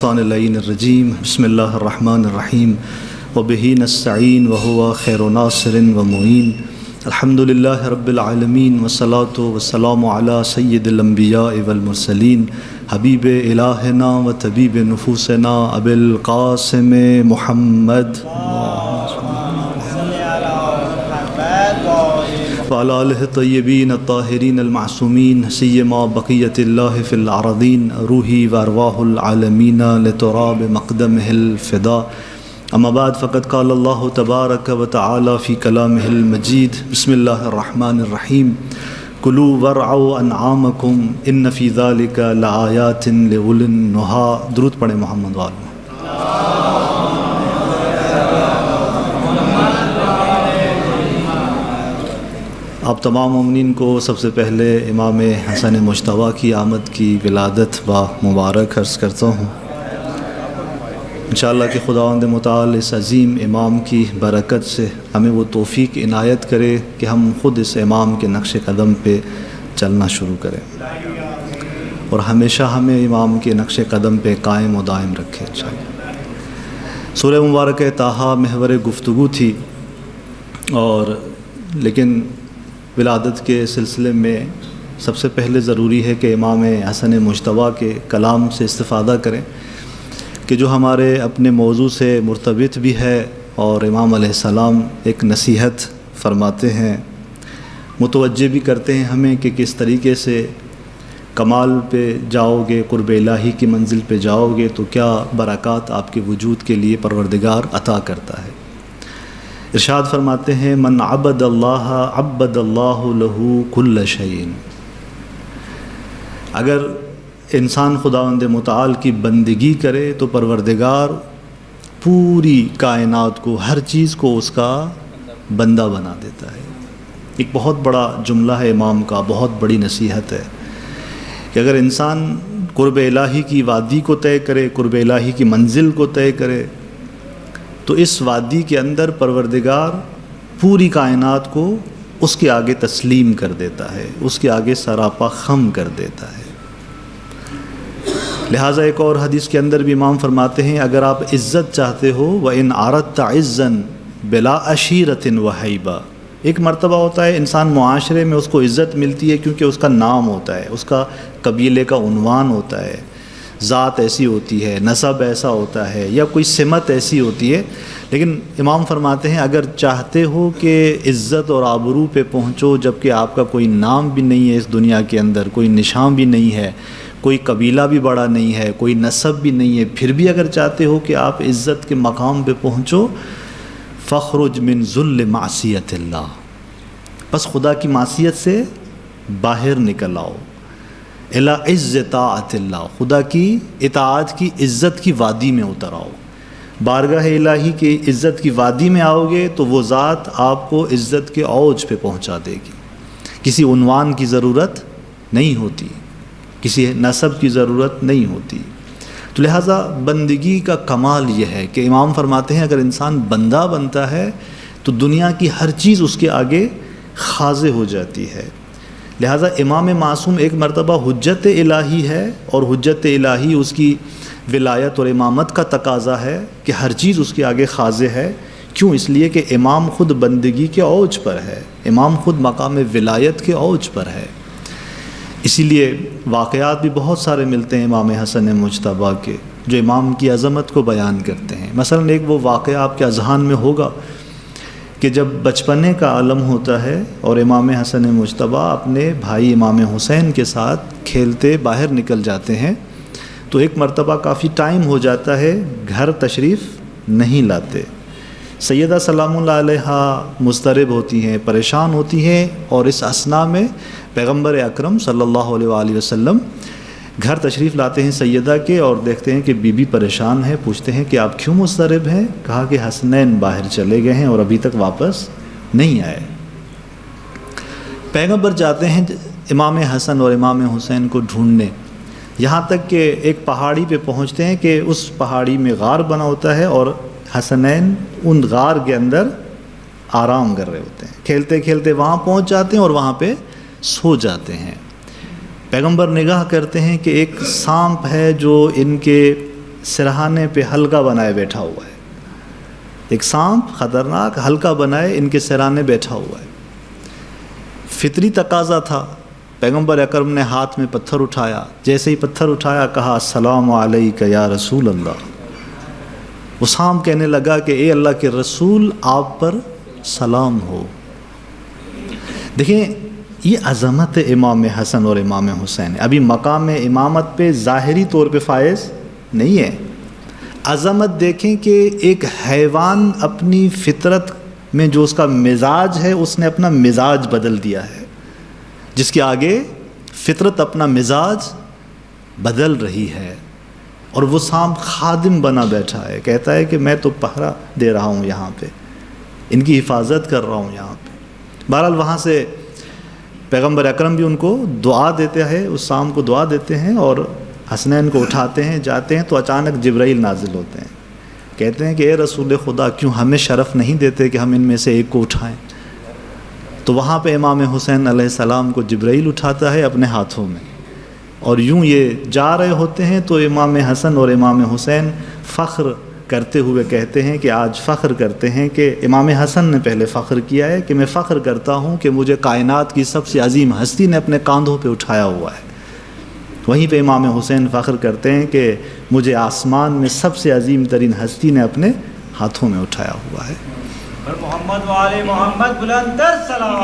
الرجیم بسم اللہ الرحمن الرحیم وبہ نستعین وہو خیر ناصر ومعین الحمد للہ رب العالمین والصلاة والسلام علی سید الانبیاء والمرسلین حبیب الہنا و طبیب نفوسنا ابی القاسم محمد وعلی آلہ الطیبین الطاہرین المعصومین سیما بقیت اللہ فی الارضین روحی و ارواح العالمین لتراب مقدمہ الفدا اما بعد فقد قال اللہ تبارک و تعالی فی کلامہ المجید بسم اللہ الرحمن الرحیم کلوا وارعوا انعامکم ان فی ذلک لآیات لأولی النہی. درود پڑھیں محمد والوں. آپ تمام مومنین کو سب سے پہلے امام حسن مجتبیٰ کی آمد کی ولادت با مبارک عرض کرتا ہوں. انشاءاللہ کہ خداوند متعال اس عظیم امام کی برکت سے ہمیں وہ توفیق عنایت کرے کہ ہم خود اس امام کے نقش قدم پہ چلنا شروع کریں اور ہمیشہ ہمیں امام کے نقش قدم پہ قائم و دائم رکھے انشاءاللہ. سورہ مبارکہ طٰہٰ محور گفتگو تھی اور لیکن ولادت کے سلسلے میں سب سے پہلے ضروری ہے کہ امام حسن مجتبیٰ کے کلام سے استفادہ کریں کہ جو ہمارے اپنے موضوع سے مرتبط بھی ہے اور امام علیہ السلام ایک نصیحت فرماتے ہیں، متوجہ بھی کرتے ہیں ہمیں کہ کس طریقے سے کمال پہ جاؤ گے، قرب الہی کی منزل پہ جاؤ گے تو کیا برکات آپ کے وجود کے لیے پروردگار عطا کرتا ہے. ارشاد فرماتے ہیں من عبد اللہ عبد اللہ لہ کل شیء. اگر انسان خداوند متعال کی بندگی کرے تو پروردگار پوری کائنات کو، ہر چیز کو اس کا بندہ بنا دیتا ہے. ایک بہت بڑا جملہ ہے امام کا، بہت بڑی نصیحت ہے کہ اگر انسان قرب الہی کی وادی کو طے کرے، قرب الہی کی منزل کو طے کرے تو اس وادی کے اندر پروردگار پوری کائنات کو اس کے آگے تسلیم کر دیتا ہے، اس کے آگے سراپا خم کر دیتا ہے. لہٰذا ایک اور حدیث کے اندر بھی امام فرماتے ہیں اگر آپ عزت چاہتے ہو وَإِنْ أَرَدْتَ عِزًّا بِلَا عَشِيرَةٍ وَحَيْبَةٍ. ایک مرتبہ ہوتا ہے انسان معاشرے میں اس کو عزت ملتی ہے کیونکہ اس کا نام ہوتا ہے، اس کا قبیلے کا عنوان ہوتا ہے، ذات ایسی ہوتی ہے، نسب ایسا ہوتا ہے یا کوئی سمت ایسی ہوتی ہے. لیکن امام فرماتے ہیں اگر چاہتے ہو کہ عزت اور آبرو پہ پہنچو جبکہ آپ کا کوئی نام بھی نہیں ہے اس دنیا کے اندر، کوئی نشان بھی نہیں ہے، کوئی قبیلہ بھی بڑا نہیں ہے، کوئی نسب بھی نہیں ہے، پھر بھی اگر چاہتے ہو کہ آپ عزت کے مقام پہ پہنچو فخرج من ذل معصیت اللہ. بس خدا کی معصیت سے باہر نکل آؤ، الی عز طاعت اللہ، خدا کی اطاعت کی عزت کی وادی میں اتر آؤ. بارگاہ الہی کی عزت کی وادی میں آؤ گے تو وہ ذات آپ کو عزت کے اوج پہ پہنچا دے گی. کسی عنوان کی ضرورت نہیں ہوتی، کسی نسب کی ضرورت نہیں ہوتی. تو لہٰذا بندگی کا کمال یہ ہے کہ امام فرماتے ہیں اگر انسان بندہ بنتا ہے تو دنیا کی ہر چیز اس کے آگے خاضع ہو جاتی ہے. لہٰذا امام معصوم ایک مرتبہ حجت الہی ہے اور حجت الہی اس کی ولایت اور امامت کا تقاضا ہے کہ ہر چیز اس کے آگے خاضع ہے. کیوں؟ اس لیے کہ امام خود بندگی کے اوج پر ہے، امام خود مقام ولایت کے اوج پر ہے. اسی لیے واقعات بھی بہت سارے ملتے ہیں امام حسن مجتبیٰ کے جو امام کی عظمت کو بیان کرتے ہیں. مثلا ایک وہ واقعہ آپ کے اذہان میں ہوگا کہ جب بچپنے کا عالم ہوتا ہے اور امام حسن مجتبیٰ اپنے بھائی امام حسین کے ساتھ کھیلتے باہر نکل جاتے ہیں تو ایک مرتبہ کافی ٹائم ہو جاتا ہے، گھر تشریف نہیں لاتے. سیدہ سلام اللہ علیہا مضطرب ہوتی ہیں، پریشان ہوتی ہیں اور اس اثناء میں پیغمبر اکرم صلی اللہ علیہ وآلہ وسلم گھر تشریف لاتے ہیں سیدہ کے اور دیکھتے ہیں کہ بی بی پریشان ہے. پوچھتے ہیں کہ آپ کیوں مضطرب ہیں؟ کہا کہ حسنین باہر چلے گئے ہیں اور ابھی تک واپس نہیں آئے. پیغمبر جاتے ہیں امام حسن اور امام حسین کو ڈھونڈنے، یہاں تک کہ ایک پہاڑی پہ پہنچتے ہیں کہ اس پہاڑی میں غار بنا ہوتا ہے اور حسنین ان غار کے اندر آرام کر رہے ہوتے ہیں. کھیلتے کھیلتے وہاں پہنچ جاتے ہیں اور وہاں پہ سو جاتے ہیں. پیغمبر نگاہ کرتے ہیں کہ ایک سانپ ہے جو ان کے سرہانے پہ حلقہ بنائے بیٹھا ہوا ہے، ایک سانپ خطرناک حلقہ بنائے ان کے سرہانے بیٹھا ہوا ہے۔ فطری تقاضا تھا، پیغمبر اکرم نے ہاتھ میں پتھر اٹھایا، جیسے ہی پتھر اٹھایا کہا السلام علیک یا رسول اللہ۔ وہ سانپ کہنے لگا کہ اے اللہ کے رسول آپ پر سلام ہو۔ دیکھیں یہ عظمت امام حسن اور امام حسین ہے۔ ابھی مقام امامت پہ ظاہری طور پہ فائز نہیں ہے، عظمت دیکھیں کہ ایک حیوان اپنی فطرت میں جو اس کا مزاج ہے اس نے اپنا مزاج بدل دیا ہے، جس کے آگے فطرت اپنا مزاج بدل رہی ہے، اور وہ سانپ خادم بنا بیٹھا ہے، کہتا ہے کہ میں تو پہرا دے رہا ہوں یہاں پہ، ان کی حفاظت کر رہا ہوں یہاں پہ۔ بہرحال وہاں سے پیغمبر اکرم بھی ان کو دعا دیتے ہیں، اس سانپ کو دعا دیتے ہیں اور حسنین کو اٹھاتے ہیں، جاتے ہیں تو اچانک جبرائیل نازل ہوتے ہیں، کہتے ہیں کہ اے رسول خدا کیوں ہمیں شرف نہیں دیتے کہ ہم ان میں سے ایک کو اٹھائیں؟ تو وہاں پہ امام حسین علیہ السلام کو جبرائیل اٹھاتا ہے اپنے ہاتھوں میں، اور یوں یہ جا رہے ہوتے ہیں تو امام حسن اور امام حسین فخر کرتے ہوئے کہتے ہیں کہ آج فخر کرتے ہیں کہ امام حسن نے پہلے فخر کیا ہے کہ میں فخر کرتا ہوں کہ مجھے کائنات کی سب سے عظیم ہستی نے اپنے کاندھوں پہ اٹھایا ہوا ہے۔ وہیں پہ امام حسین فخر کرتے ہیں کہ مجھے آسمان میں سب سے عظیم ترین ہستی نے اپنے ہاتھوں میں اٹھایا ہوا ہے۔ محمد وعلی محمد بلند تر سلام۔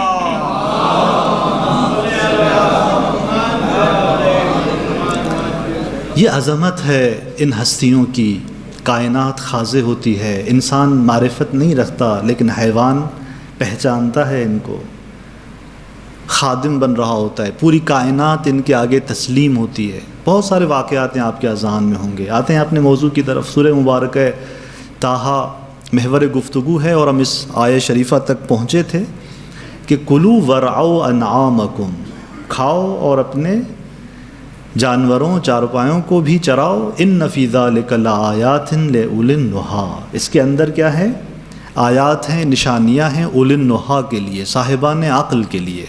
یہ عظمت ہے ان ہستیوں کی، کائنات خاضع ہوتی ہے، انسان معرفت نہیں رکھتا لیکن حیوان پہچانتا ہے ان کو، خادم بن رہا ہوتا ہے، پوری کائنات ان کے آگے تسلیم ہوتی ہے۔ بہت سارے واقعات ہیں آپ کے اذہان میں ہوں گے۔ آتے ہیں اپنے موضوع کی طرف، سورہ مبارکہ طٰہٰ محور گفتگو ہے، اور ہم اس آیہ شریفہ تک پہنچے تھے کہ کلوا ورعوا انعامکم، کھاؤ اور اپنے جانوروں چارپایوں کو بھی چراؤ، ان فی ذلک لآیات لأولی النہیٰ، اس کے اندر کیا ہے؟ آیات ہیں، نشانیاں ہیں اولی النہیٰ کے لیے، صاحبان عقل کے لیے۔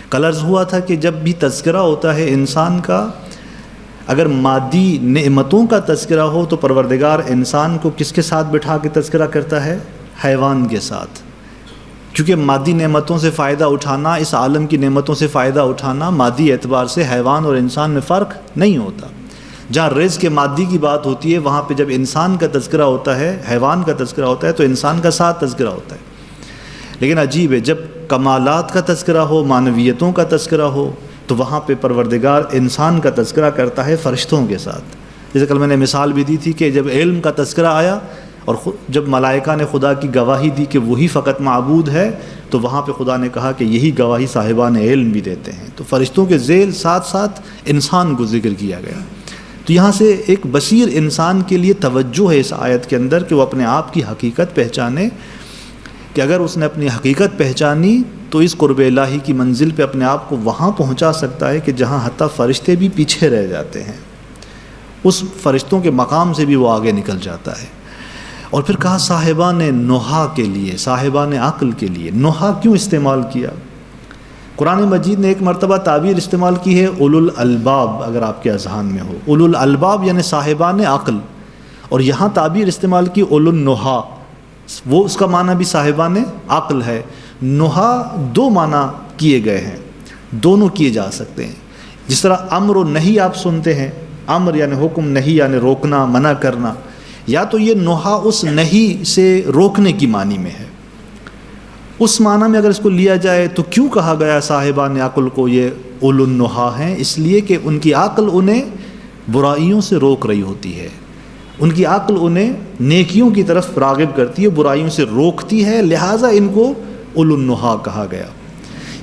کل عرض ہوا تھا کہ جب بھی تذکرہ ہوتا ہے انسان کا، اگر مادی نعمتوں کا تذکرہ ہو تو پروردگار انسان کو کس کے ساتھ بٹھا کے تذکرہ کرتا ہے؟ حیوان کے ساتھ، کیونکہ مادی نعمتوں سے فائدہ اٹھانا، اس عالم کی نعمتوں سے فائدہ اٹھانا مادی اعتبار سے حیوان اور انسان میں فرق نہیں ہوتا۔ جہاں رزق کے مادی کی بات ہوتی ہے وہاں پہ جب انسان کا تذکرہ ہوتا ہے، حیوان کا تذکرہ ہوتا ہے تو انسان کا ساتھ تذکرہ ہوتا ہے۔ لیکن عجیب ہے، جب کمالات کا تذکرہ ہو، معنویتوں کا تذکرہ ہو، تو وہاں پہ پروردگار انسان کا تذکرہ کرتا ہے فرشتوں کے ساتھ۔ جیسے کل میں نے مثال بھی دی تھی کہ جب علم کا تذکرہ آیا اور جب ملائکہ نے خدا کی گواہی دی کہ وہی فقط معبود ہے، تو وہاں پہ خدا نے کہا کہ یہی گواہی صاحبان علم بھی دیتے ہیں۔ تو فرشتوں کے ذیل ساتھ ساتھ انسان کو ذکر کیا گیا۔ تو یہاں سے ایک بصیر انسان کے لیے توجہ ہے اس آیت کے اندر کہ وہ اپنے آپ کی حقیقت پہچانے، کہ اگر اس نے اپنی حقیقت پہچانی تو اس قرب الہی کی منزل پہ اپنے آپ کو وہاں پہنچا سکتا ہے کہ جہاں حتیٰ فرشتے بھی پیچھے رہ جاتے ہیں، اس فرشتوں کے مقام سے بھی وہ آگے نکل جاتا ہے۔ اور پھر کہا صاحبان نہیٰ کے لیے، صاحبان عقل کے لیے۔ نہیٰ کیوں استعمال کیا؟ قرآن مجید نے ایک مرتبہ تعبیر استعمال کی ہے اولو الالباب، اگر آپ کے اذہان میں ہو، اولو الالباب یعنی صاحبان عقل، اور یہاں تعبیر استعمال کی اولو النہیٰ، وہ اس کا معنی بھی صاحبان عقل ہے۔ نہیٰ دو معنی کیے گئے ہیں، دونوں کیے جا سکتے ہیں۔ جس طرح امر و نہی آپ سنتے ہیں، امر یعنی حکم، نہی یعنی روکنا، منع کرنا، یا تو یہ نہیٰ اس نہی سے روکنے کی معنی میں ہے، اس معنی میں اگر اس کو لیا جائے تو کیوں کہا گیا صاحبان عقل کو یہ اولو النہیٰ ہیں؟ اس لیے کہ ان کی عقل انہیں برائیوں سے روک رہی ہوتی ہے، ان کی عقل انہیں نیکیوں کی طرف راغب کرتی ہے، برائیوں سے روکتی ہے، لہٰذا ان کو اولو النہیٰ کہا گیا۔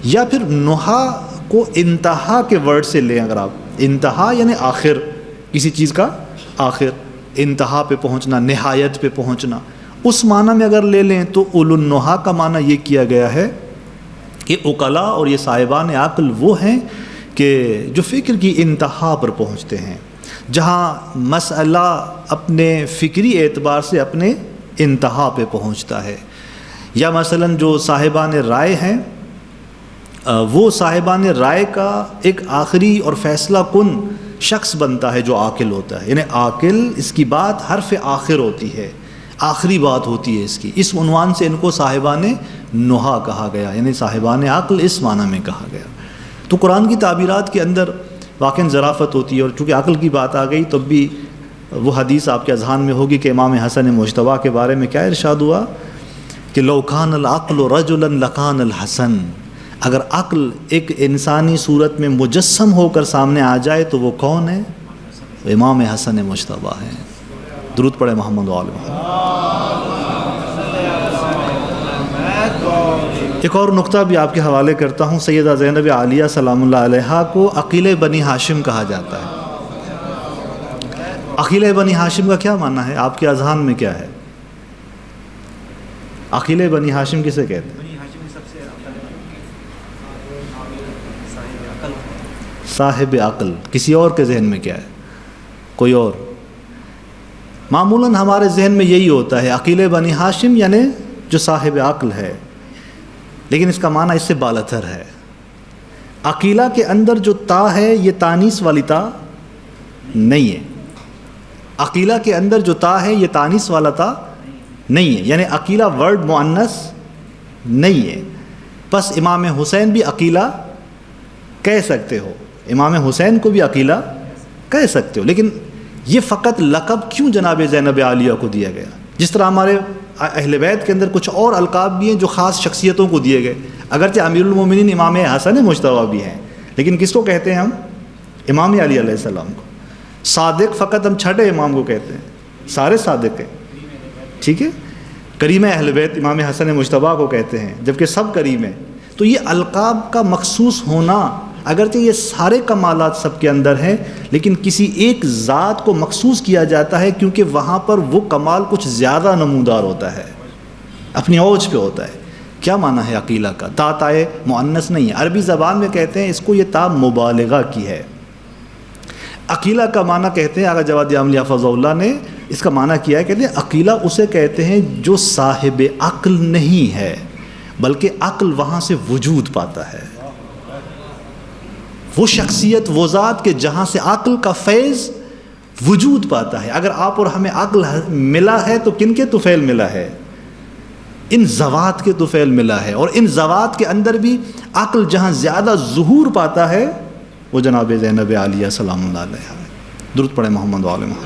یا پھر نہیٰ کو انتہا کے ورڈ سے لیں، اگر آپ، انتہا یعنی آخر، کسی چیز کا آخر، انتہا پہ پہنچنا، نہایت پہ پہنچنا، اس معنی میں اگر لے لیں تو اولو النہیٰ کا معنی یہ کیا گیا ہے کہ عقلاء اور یہ صاحبان عقل وہ ہیں کہ جو فکر کی انتہا پر پہنچتے ہیں، جہاں مسئلہ اپنے فکری اعتبار سے اپنے انتہا پہ پہنچتا ہے۔ یا مثلاً جو صاحبان رائے ہیں، وہ صاحبان رائے کا ایک آخری اور فیصلہ کن شخص بنتا ہے جو عاقل ہوتا ہے. یعنی عاقل، اس کی بات حرف آخر ہوتی ہے، آخری بات ہوتی ہے اس کی. اس عنوان سے ان کو صاحبان نہا کہا گیا، یعنی صاحبان عقل اس معنی میں کہا گیا. تو قرآن کی تعبیرات کے اندر واقعاً ظرافت ہوتی ہے. اور چونکہ عقل کی بات آ گئی تو اب بھی وہ حدیث آپ کے اذہان میں ہوگی کہ امام حسن مجتبیٰ کے بارے میں کیا ارشاد ہوا کہ لو کان العقل رجلا لکان الحسن. اگر عقل ایک انسانی صورت میں مجسم ہو کر سامنے آ جائے تو وہ کون ہے؟ امام حسن مجتبیٰ ہیں. درود پڑھے محمد وآل محمد. ایک اور نقطہ بھی آپ کے حوالے کرتا ہوں. سیدہ زینب عالیہ سلام اللہ علیہا کو عقیل بنی ہاشم کہا جاتا ہے. عقیل بنی ہاشم کا کیا معنی ہے؟ آپ کے اذہان میں کیا ہے؟ عقیل بنی ہاشم کسے کہتے ہیں؟ صاحب عقل. کسی اور کے ذہن میں کیا ہے؟ کوئی اور؟ معمولاً ہمارے ذہن میں یہی ہوتا ہے عقیل بنی ہاشم یعنی جو صاحب عقل ہے، لیکن اس کا معنی اس سے بالاتر ہے. عقیلہ کے اندر جو تا ہے یہ تانیث والی تا نہیں ہے. عقیلہ کے اندر جو تا ہے یہ تانیث والا تا نہیں ہے، یعنی عقیلہ ورڈ مؤنث نہیں ہے. بس امام حسین بھی عقیلہ کہہ سکتے ہو، امام حسین کو بھی عقیلہ کہہ سکتے ہو، لیکن یہ فقط لقب کیوں جناب زینب عالیہ کو دیا گیا؟ جس طرح ہمارے اہل بیت کے اندر کچھ اور القاب بھی ہیں جو خاص شخصیتوں کو دیے گئے. اگرچہ امیر المومنین امام حسن مجتبیٰ بھی ہیں، لیکن کس کو کہتے ہیں ہم؟ امام علی علیہ السلام کو. صادق فقط ہم چھٹے امام کو کہتے ہیں، سارے صادق ہیں، ٹھیک ہے. کریم اہل بیت امام حسن مجتبیٰ کو کہتے ہیں، جبکہ سب کریم ہیں. تو یہ القاب کا مخصوص ہونا، اگرچہ یہ سارے کمالات سب کے اندر ہیں، لیکن کسی ایک ذات کو مخصوص کیا جاتا ہے کیونکہ وہاں پر وہ کمال کچھ زیادہ نمودار ہوتا ہے، اپنی اوج پہ ہوتا ہے. کیا معنی ہے عقیلہ کا؟ تا تائے مؤنث نہیں ہے. عربی زبان میں کہتے ہیں اس کو، یہ تا مبالغہ کی ہے. عقیلہ کا معنی کہتے ہیں، آغا جواد عاملی حفظہ اللہ نے اس کا معنی کیا ہے، کہتے ہیں عقیلہ اسے کہتے ہیں جو صاحب عقل نہیں ہے بلکہ عقل وہاں سے وجود پاتا ہے. وہ شخصیت، وہ ذات کہ جہاں سے عقل کا فیض وجود پاتا ہے. اگر آپ اور ہمیں عقل ملا ہے تو کن کے طفیل ملا ہے؟ ان ذوات کے طفیل ملا ہے. اور ان ذوات کے اندر بھی عقل جہاں زیادہ ظہور پاتا ہے وہ جناب زینب عالیہ سلام اللہ علیہ. درود پڑھے محمد وآل محمد.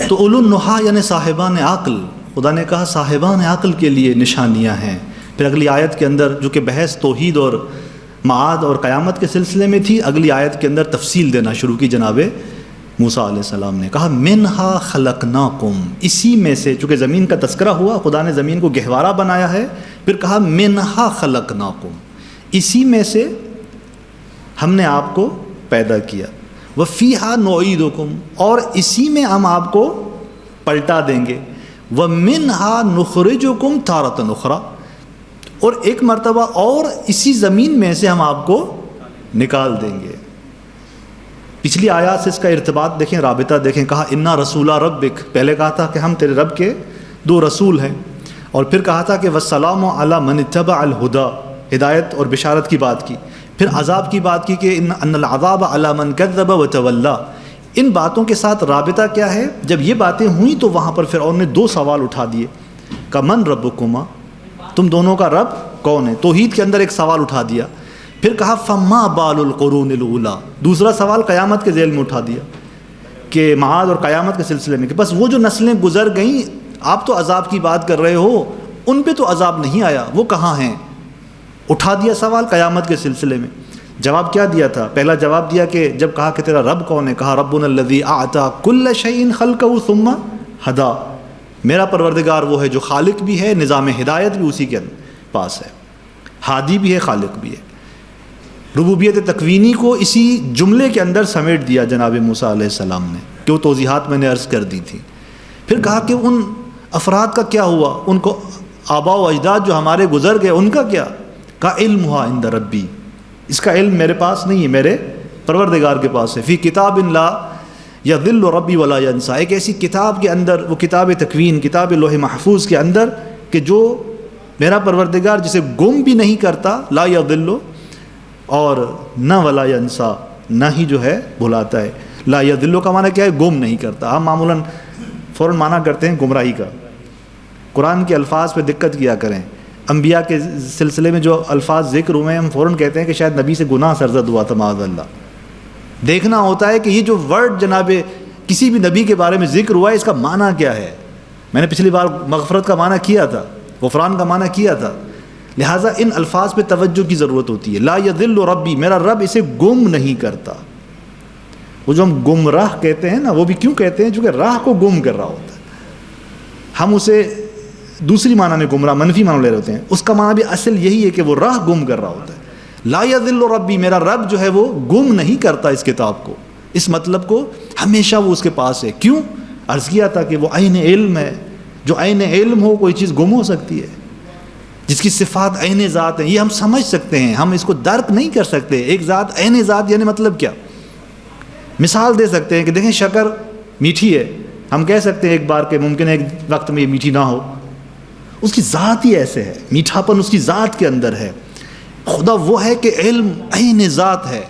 تو اولو النہا یعنی صاحبان عقل، خدا نے کہا صاحبان عقل کے لیے نشانیاں ہیں. پھر اگلی آیت کے اندر جو کہ بحث توحید اور معاد اور قیامت کے سلسلے میں تھی، اگلی آیت کے اندر تفصیل دینا شروع کی جناب موسیٰ علیہ السلام نے. کہا منہا خلقناکم، اسی میں سے، چونکہ زمین کا تذکرہ ہوا، خدا نے زمین کو گہوارہ بنایا ہے، پھر کہا منہا خلقناکم، اسی میں سے ہم نے آپ کو پیدا کیا. وفیہا نعیدکم، اور اسی میں ہم آپ کو پلٹا دیں گے. ومنہا نخرجکم تارۃ اخری، اور ایک مرتبہ اور اسی زمین میں سے ہم آپ کو نکال دیں گے. پچھلی آیات سے اس کا ارتباط دیکھیں، رابطہ دیکھیں. کہا انا رسول ربک، پہلے کہا تھا کہ ہم تیرے رب کے 2 رسول ہیں، اور پھر کہا تھا کہ والسلام علی من اتبع الہدی، ہدایت اور بشارت کی بات کی. پھر عذاب کی بات کی کہ ان العذاب علی من کذب وتولی. ان باتوں کے ساتھ رابطہ کیا ہے؟ جب یہ باتیں ہوئیں تو وہاں پر فرعون نے 2 سوال اٹھا دیے. کہ من ربکما، تم دونوں کا رب کون ہے؟ توحید کے اندر ایک سوال اٹھا دیا. پھر کہا فما بال القرون الاولی، دوسرا سوال قیامت کے ذیل میں اٹھا دیا کہ معاد اور قیامت کے سلسلے میں کہ بس وہ جو نسلیں گزر گئیں، آپ تو عذاب کی بات کر رہے ہو، ان پہ تو عذاب نہیں آیا، وہ کہاں ہیں؟ اٹھا دیا سوال قیامت کے سلسلے میں. جواب کیا دیا تھا؟ پہلا جواب دیا کہ جب کہا کہ تیرا رب کون ہے، کہا ربنا الذی اعطى کل شیء خلقہ ثم ہدی، میرا پروردگار وہ ہے جو خالق بھی ہے، نظام ہدایت بھی اسی کے پاس ہے، ہادی بھی ہے، خالق بھی ہے. ربوبیت تکوینی کو اسی جملے کے اندر سمیٹ دیا جناب موسیٰ علیہ السلام نے، کہ وہ توضیحات میں نے عرض کر دی تھی. پھر کہا کہ ان افراد کا کیا ہوا، ان کو آباء و اجداد جو ہمارے گزر گئے ان کا کیا؟ کا علمھا عند ربی، اس کا علم میرے پاس نہیں ہے، میرے پروردگار کے پاس ہے. فی کتاب لا یضل ربی ولا ینسیٰ، ایک ایسی کتاب کے اندر، وہ کتاب تکوین، کتاب لوح محفوظ کے اندر، کہ جو میرا پروردگار جسے گم بھی نہیں کرتا، لا یضل اور نہ ولا ینسا، نہ ہی جو ہے بھلاتا ہے. لا یضل کا معنی کیا ہے؟ گم نہیں کرتا. ہم معمولاً فوراً معنی کرتے ہیں گمراہی کا. قرآن کے الفاظ پہ دقت کیا کریں. انبیاء کے سلسلے میں جو الفاظ ذکر ہوئے ہیں ہم فوراً کہتے ہیں کہ شاید نبی سے گناہ سرزد ہوا تھا معاذ اللہ. دیکھنا ہوتا ہے کہ یہ جو ورڈ جناب کسی بھی نبی کے بارے میں ذکر ہوا ہے اس کا معنی کیا ہے. میں نے پچھلی بار مغفرت کا معنی کیا تھا، غفران کا معنی کیا تھا. لہٰذا ان الفاظ پہ توجہ کی ضرورت ہوتی ہے. لا یضل ربی، میرا رب اسے گم نہیں کرتا. وہ جو ہم گمراہ کہتے ہیں نا، وہ بھی کیوں کہتے ہیں؟ چونکہ راہ کو گم کر رہا ہوتا ہے. ہم اسے دوسری معنی میں گمراہ، منفی معنی لے رہے ہوتے ہیں. اس کا معنی بھی اصل یہی ہے کہ وہ راہ گم کر رہا ہوتا ہے. لا یضل ربی، میرا رب جو ہے وہ گم نہیں کرتا اس کتاب کو، اس مطلب کو. ہمیشہ وہ اس کے پاس ہے. کیوں؟ عرض کیا تھا کہ وہ عین علم ہے. جو عین علم ہو کوئی چیز گم ہو سکتی ہے؟ جس کی صفات عین ذات ہیں، یہ ہم سمجھ سکتے ہیں، ہم اس کو درک نہیں کر سکتے. ایک ذات عین ذات یعنی مطلب کیا؟ مثال دے سکتے ہیں کہ دیکھیں شکر میٹھی ہے، ہم کہہ سکتے ہیں ایک بار کہ ممکن ہے ایک وقت میں یہ میٹھی نہ ہو. اس کی ذات ہی ایسے ہے، میٹھاپن اس کی ذات کے اندر ہے. خدا وہ ہے کہ علم عین ذات ہے،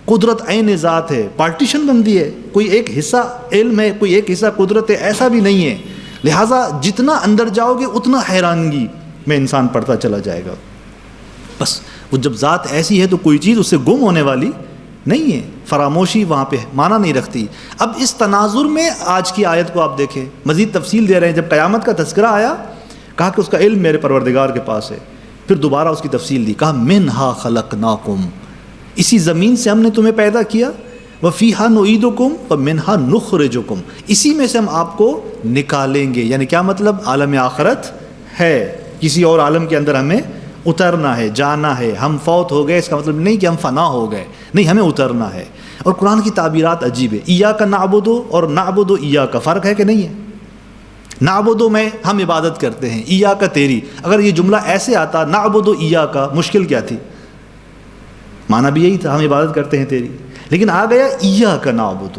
قدرت عین ذات ہے. پارٹیشن بندی ہے، کوئی ایک حصہ علم ہے، کوئی ایک حصہ قدرت ہے، ایسا بھی نہیں ہے. لہٰذا جتنا اندر جاؤ گے اتنا حیرانگی میں انسان پڑھتا چلا جائے گا. بس وہ جب ذات ایسی ہے تو کوئی چیز اس سے گم ہونے والی نہیں ہے. فراموشی وہاں پہ معنی نہیں رکھتی. اب اس تناظر میں آج کی آیت کو آپ دیکھیں، مزید تفصیل دے رہے ہیں. جب قیامت کا تذکرہ آیا کہا کہ اس کا علم میرے پروردگار کے پاس ہے. پھر دوبارہ اس کی تفصیل دی، کہا منہا خلقناکم، اسی زمین سے ہم نے تمہیں پیدا کیا. وفیہا نعیدکم ومنہا نخرجکم، اسی میں سے ہم آپ کو نکالیں گے. یعنی کیا مطلب؟ عالم آخرت ہے، کسی اور عالم کے اندر ہمیں اترنا ہے، جانا ہے. ہم فوت ہو گئے اس کا مطلب نہیں کہ ہم فنا ہو گئے، نہیں، ہمیں اترنا ہے. اور قرآن کی تعبیرات عجیب ہے. ایاک نعبد اور نعبد ایاک، فرق ہے کہ نہیں ہے؟ نعبد میں ہم عبادت کرتے ہیں، ایاک تیری. اگر یہ جملہ ایسے آتا نعبد ایاک، مشکل کیا تھی؟ معنی بھی یہی تھا، ہم عبادت کرتے ہیں تیری. لیکن آ گیا ایاک نعبد.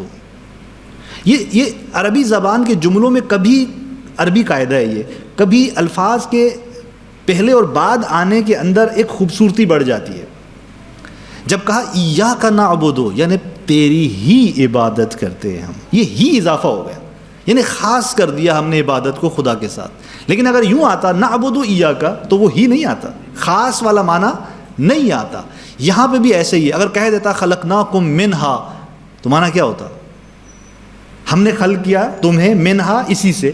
یہ عربی زبان کے جملوں میں کبھی، عربی قاعدہ ہے یہ، کبھی الفاظ کے پہلے اور بعد آنے کے اندر ایک خوبصورتی بڑھ جاتی ہے. جب کہا ایاک نعبد یعنی تیری ہی عبادت کرتے ہیں ہم، یہ ہی اضافہ ہو گیا، یعنی خاص کر دیا ہم نے عبادت کو خدا کے ساتھ. لیکن اگر یوں آتا نعبد ایاک تو وہ ہی نہیں آتا، خاص والا معنی نہیں آتا. یہاں پہ بھی ایسے ہی ہے. اگر کہہ دیتا خلقناکم منہا تو معنی کیا ہوتا؟ ہم نے خلق کیا تمہیں منہا، اسی سے.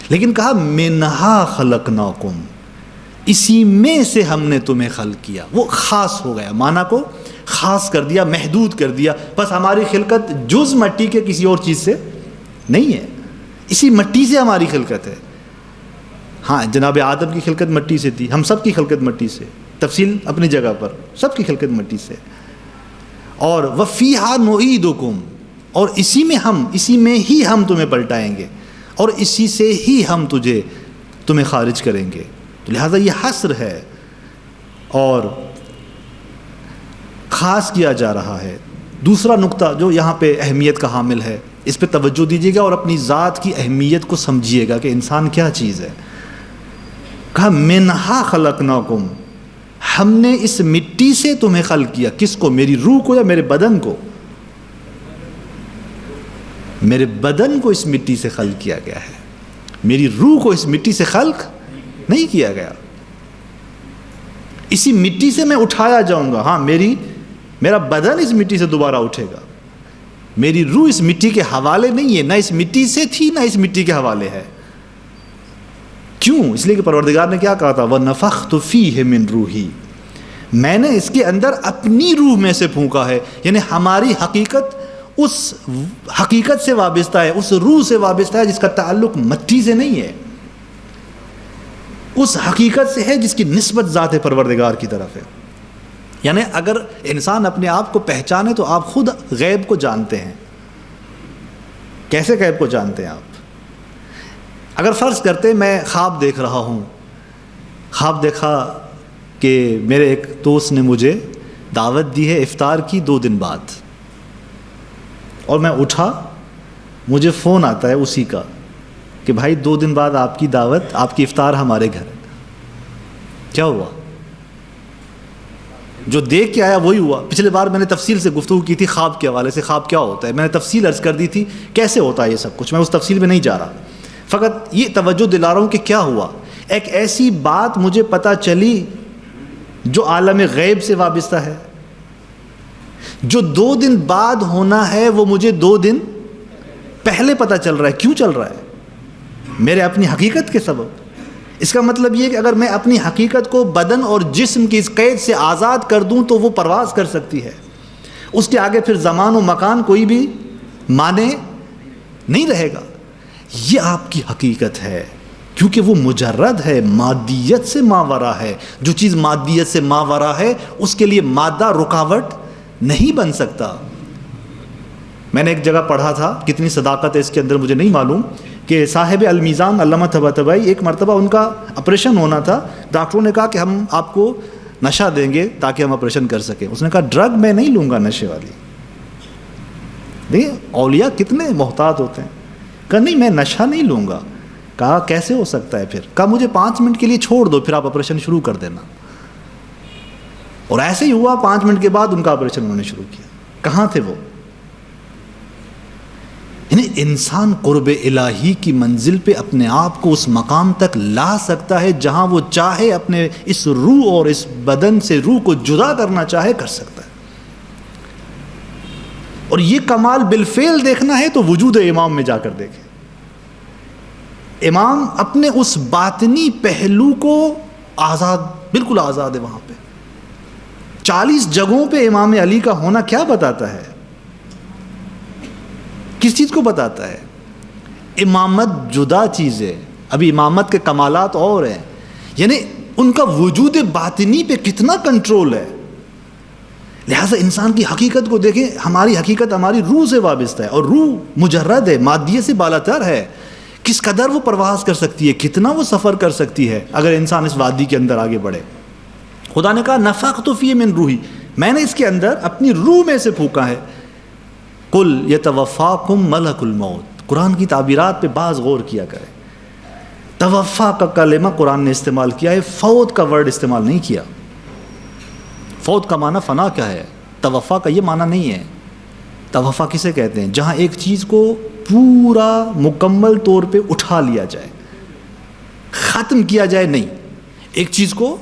لیکن کہا منہا خلقناکم، اسی میں سے ہم نے تمہیں خلق کیا. وہ خاص ہو گیا، معنی کو خاص کر دیا، محدود کر دیا. بس ہماری خلقت جز مٹی کے کسی اور چیز سے نہیں ہے، اسی مٹی سے ہماری خلقت ہے. ہاں جناب آدم کی خلقت مٹی سے تھی، ہم سب کی خلقت مٹی سے، تفصیل اپنی جگہ پر، سب کی خلقت مٹی سے. اور وفیہا نعیدکم، اور اسی میں ہی ہم تمہیں پلٹائیں گے، اور اسی سے ہی ہم تمہیں خارج کریں گے. تو لہٰذا یہ حصر ہے اور خاص کیا جا رہا ہے. دوسرا نقطہ جو یہاں پہ اہمیت کا حامل ہے، اس پہ توجہ دیجیے گا اور اپنی ذات کی اہمیت کو سمجھیے گا کہ انسان کیا چیز ہے. کہا منہا خلقناکم، ہم نے اس مٹی سے تمہیں خلق کیا. کس کو؟ میری روح کو یا میرے بدن کو؟ میرے بدن کو اس مٹی سے خلق کیا گیا ہے، میری روح کو اس مٹی سے خلق نہیں کیا گیا. اسی مٹی سے میں اٹھایا جاؤں گا. ہاں میرا بدن اس مٹی سے دوبارہ اٹھے گا، میری روح اس مٹی کے حوالے نہیں ہے، نہ اس مٹی سے تھی نہ اس مٹی کے حوالے ہے. کیوں؟ اس لیے کہ پروردگار نے کیا کہا تھا؟ وَنَفَخْتُ فِيهِ مِن رُوحِي، میں نے اس کے اندر اپنی روح میں سے پھونکا ہے. یعنی ہماری حقیقت اس حقیقت سے وابستہ ہے، اس روح سے وابستہ ہے جس کا تعلق مٹی سے نہیں ہے، اس حقیقت سے ہے جس کی نسبت ذات پروردگار کی طرف ہے. یعنی اگر انسان اپنے آپ کو پہچانے تو آپ خود غیب کو جانتے ہیں. کیسے غیب کو جانتے ہیں آپ؟ اگر فرض کرتے میں خواب دیکھ رہا ہوں، خواب دیکھا کہ میرے ایک دوست نے مجھے دعوت دی ہے افطار کی 2 دن بعد، اور میں اٹھا، مجھے فون آتا ہے اسی کا کہ بھائی 2 دن بعد آپ کی دعوت، آپ کی افطار ہمارے گھر. کیا ہوا؟ جو دیکھ کے آیا وہی ہوا. پچھلے بار میں نے تفصیل سے گفتگو کی تھی خواب کے حوالے سے, خواب کیا ہوتا ہے, میں نے تفصیل عرض کر دی تھی کیسے ہوتا ہے یہ سب کچھ, میں اس تفصیل میں نہیں جا رہا, فقط یہ توجہ دلا رہا ہوں کہ کیا ہوا. ایک ایسی بات مجھے پتہ چلی جو عالم غیب سے وابستہ ہے, جو 2 دن بعد ہونا ہے وہ مجھے 2 دن پہلے پتہ چل رہا ہے. کیوں چل رہا ہے؟ میرے اپنی حقیقت کے سبب. اس کا مطلب یہ کہ اگر میں اپنی حقیقت کو بدن اور جسم کی اس قید سے آزاد کر دوں تو وہ پرواز کر سکتی ہے. اس کے آگے پھر زمان و مکان کوئی بھی مانے نہیں رہے گا. یہ آپ کی حقیقت ہے, کیونکہ وہ مجرد ہے, مادیت سے ماورا ہے. جو چیز مادیت سے ماورا ہے اس کے لیے مادہ رکاوٹ نہیں بن سکتا. میں نے ایک جگہ پڑھا تھا, کتنی صداقت ہے اس کے اندر مجھے نہیں معلوم, کہ صاحب المیزان علامہ طباطبائی, ایک مرتبہ ان کا آپریشن ہونا تھا. ڈاکٹروں نے کہا کہ ہم آپ کو نشہ دیں گے تاکہ ہم آپریشن کر سکیں. اس نے کہا ڈرگ میں نہیں لوں گا نشے والی. دیکھیں اولیاء کتنے محتاط ہوتے ہیں. کہا نہیں میں نشہ نہیں لوں گا. کہا کیسے ہو سکتا ہے پھر؟ کہا مجھے 5 منٹ کے لیے چھوڑ دو, پھر آپ آپریشن شروع کر دینا. اور ایسے ہی ہوا, 5 منٹ کے بعد ان کا آپریشن انہوں نے شروع کیا. کہاں تھے وہ؟ یعنی انسان قرب الہی کی منزل پہ اپنے آپ کو اس مقام تک لا سکتا ہے جہاں وہ چاہے اپنے اس روح اور اس بدن سے روح کو جدا کرنا چاہے کر سکتا ہے. اور یہ کمال بالفعل دیکھنا ہے تو وجود امام میں جا کر دیکھیں. امام اپنے اس باطنی پہلو کو آزاد, بالکل آزاد ہے وہاں پہ. 40 جگہوں پہ امام علی کا ہونا کیا بتاتا ہے؟ کس چیز کو بتاتا ہے؟ امامت جدا چیز ہے, ابھی امامت کے کمالات اور ہیں. یعنی ان کا وجود باطنی پہ کتنا کنٹرول ہے. لہٰذا انسان کی حقیقت کو دیکھیں, ہماری حقیقت ہماری روح سے وابستہ ہے, اور روح مجرد ہے, مادیت سے بالاتر ہے. کس قدر وہ پرواز کر سکتی ہے, کتنا وہ سفر کر سکتی ہے اگر انسان اس وادی کے اندر آگے بڑھے. خدا نے کہا نفخت فیہ من روحی, میں نے اس کے اندر اپنی روح میں سے پھونکا ہے. قل یتوفاکم ملک الموت. قرآن کی تعبیرات پہ بعض غور کیا کریں. توفا کا کلمہ قرآن نے استعمال کیا ہے, فوت کا ورڈ استعمال نہیں کیا. فوت کا معنی فنا کیا ہے, توفا کا یہ معنی نہیں ہے. توفا کسے کہتے ہیں؟ جہاں ایک چیز کو پورا مکمل طور پہ اٹھا لیا جائے, ختم کیا جائے نہیں, ایک چیز کو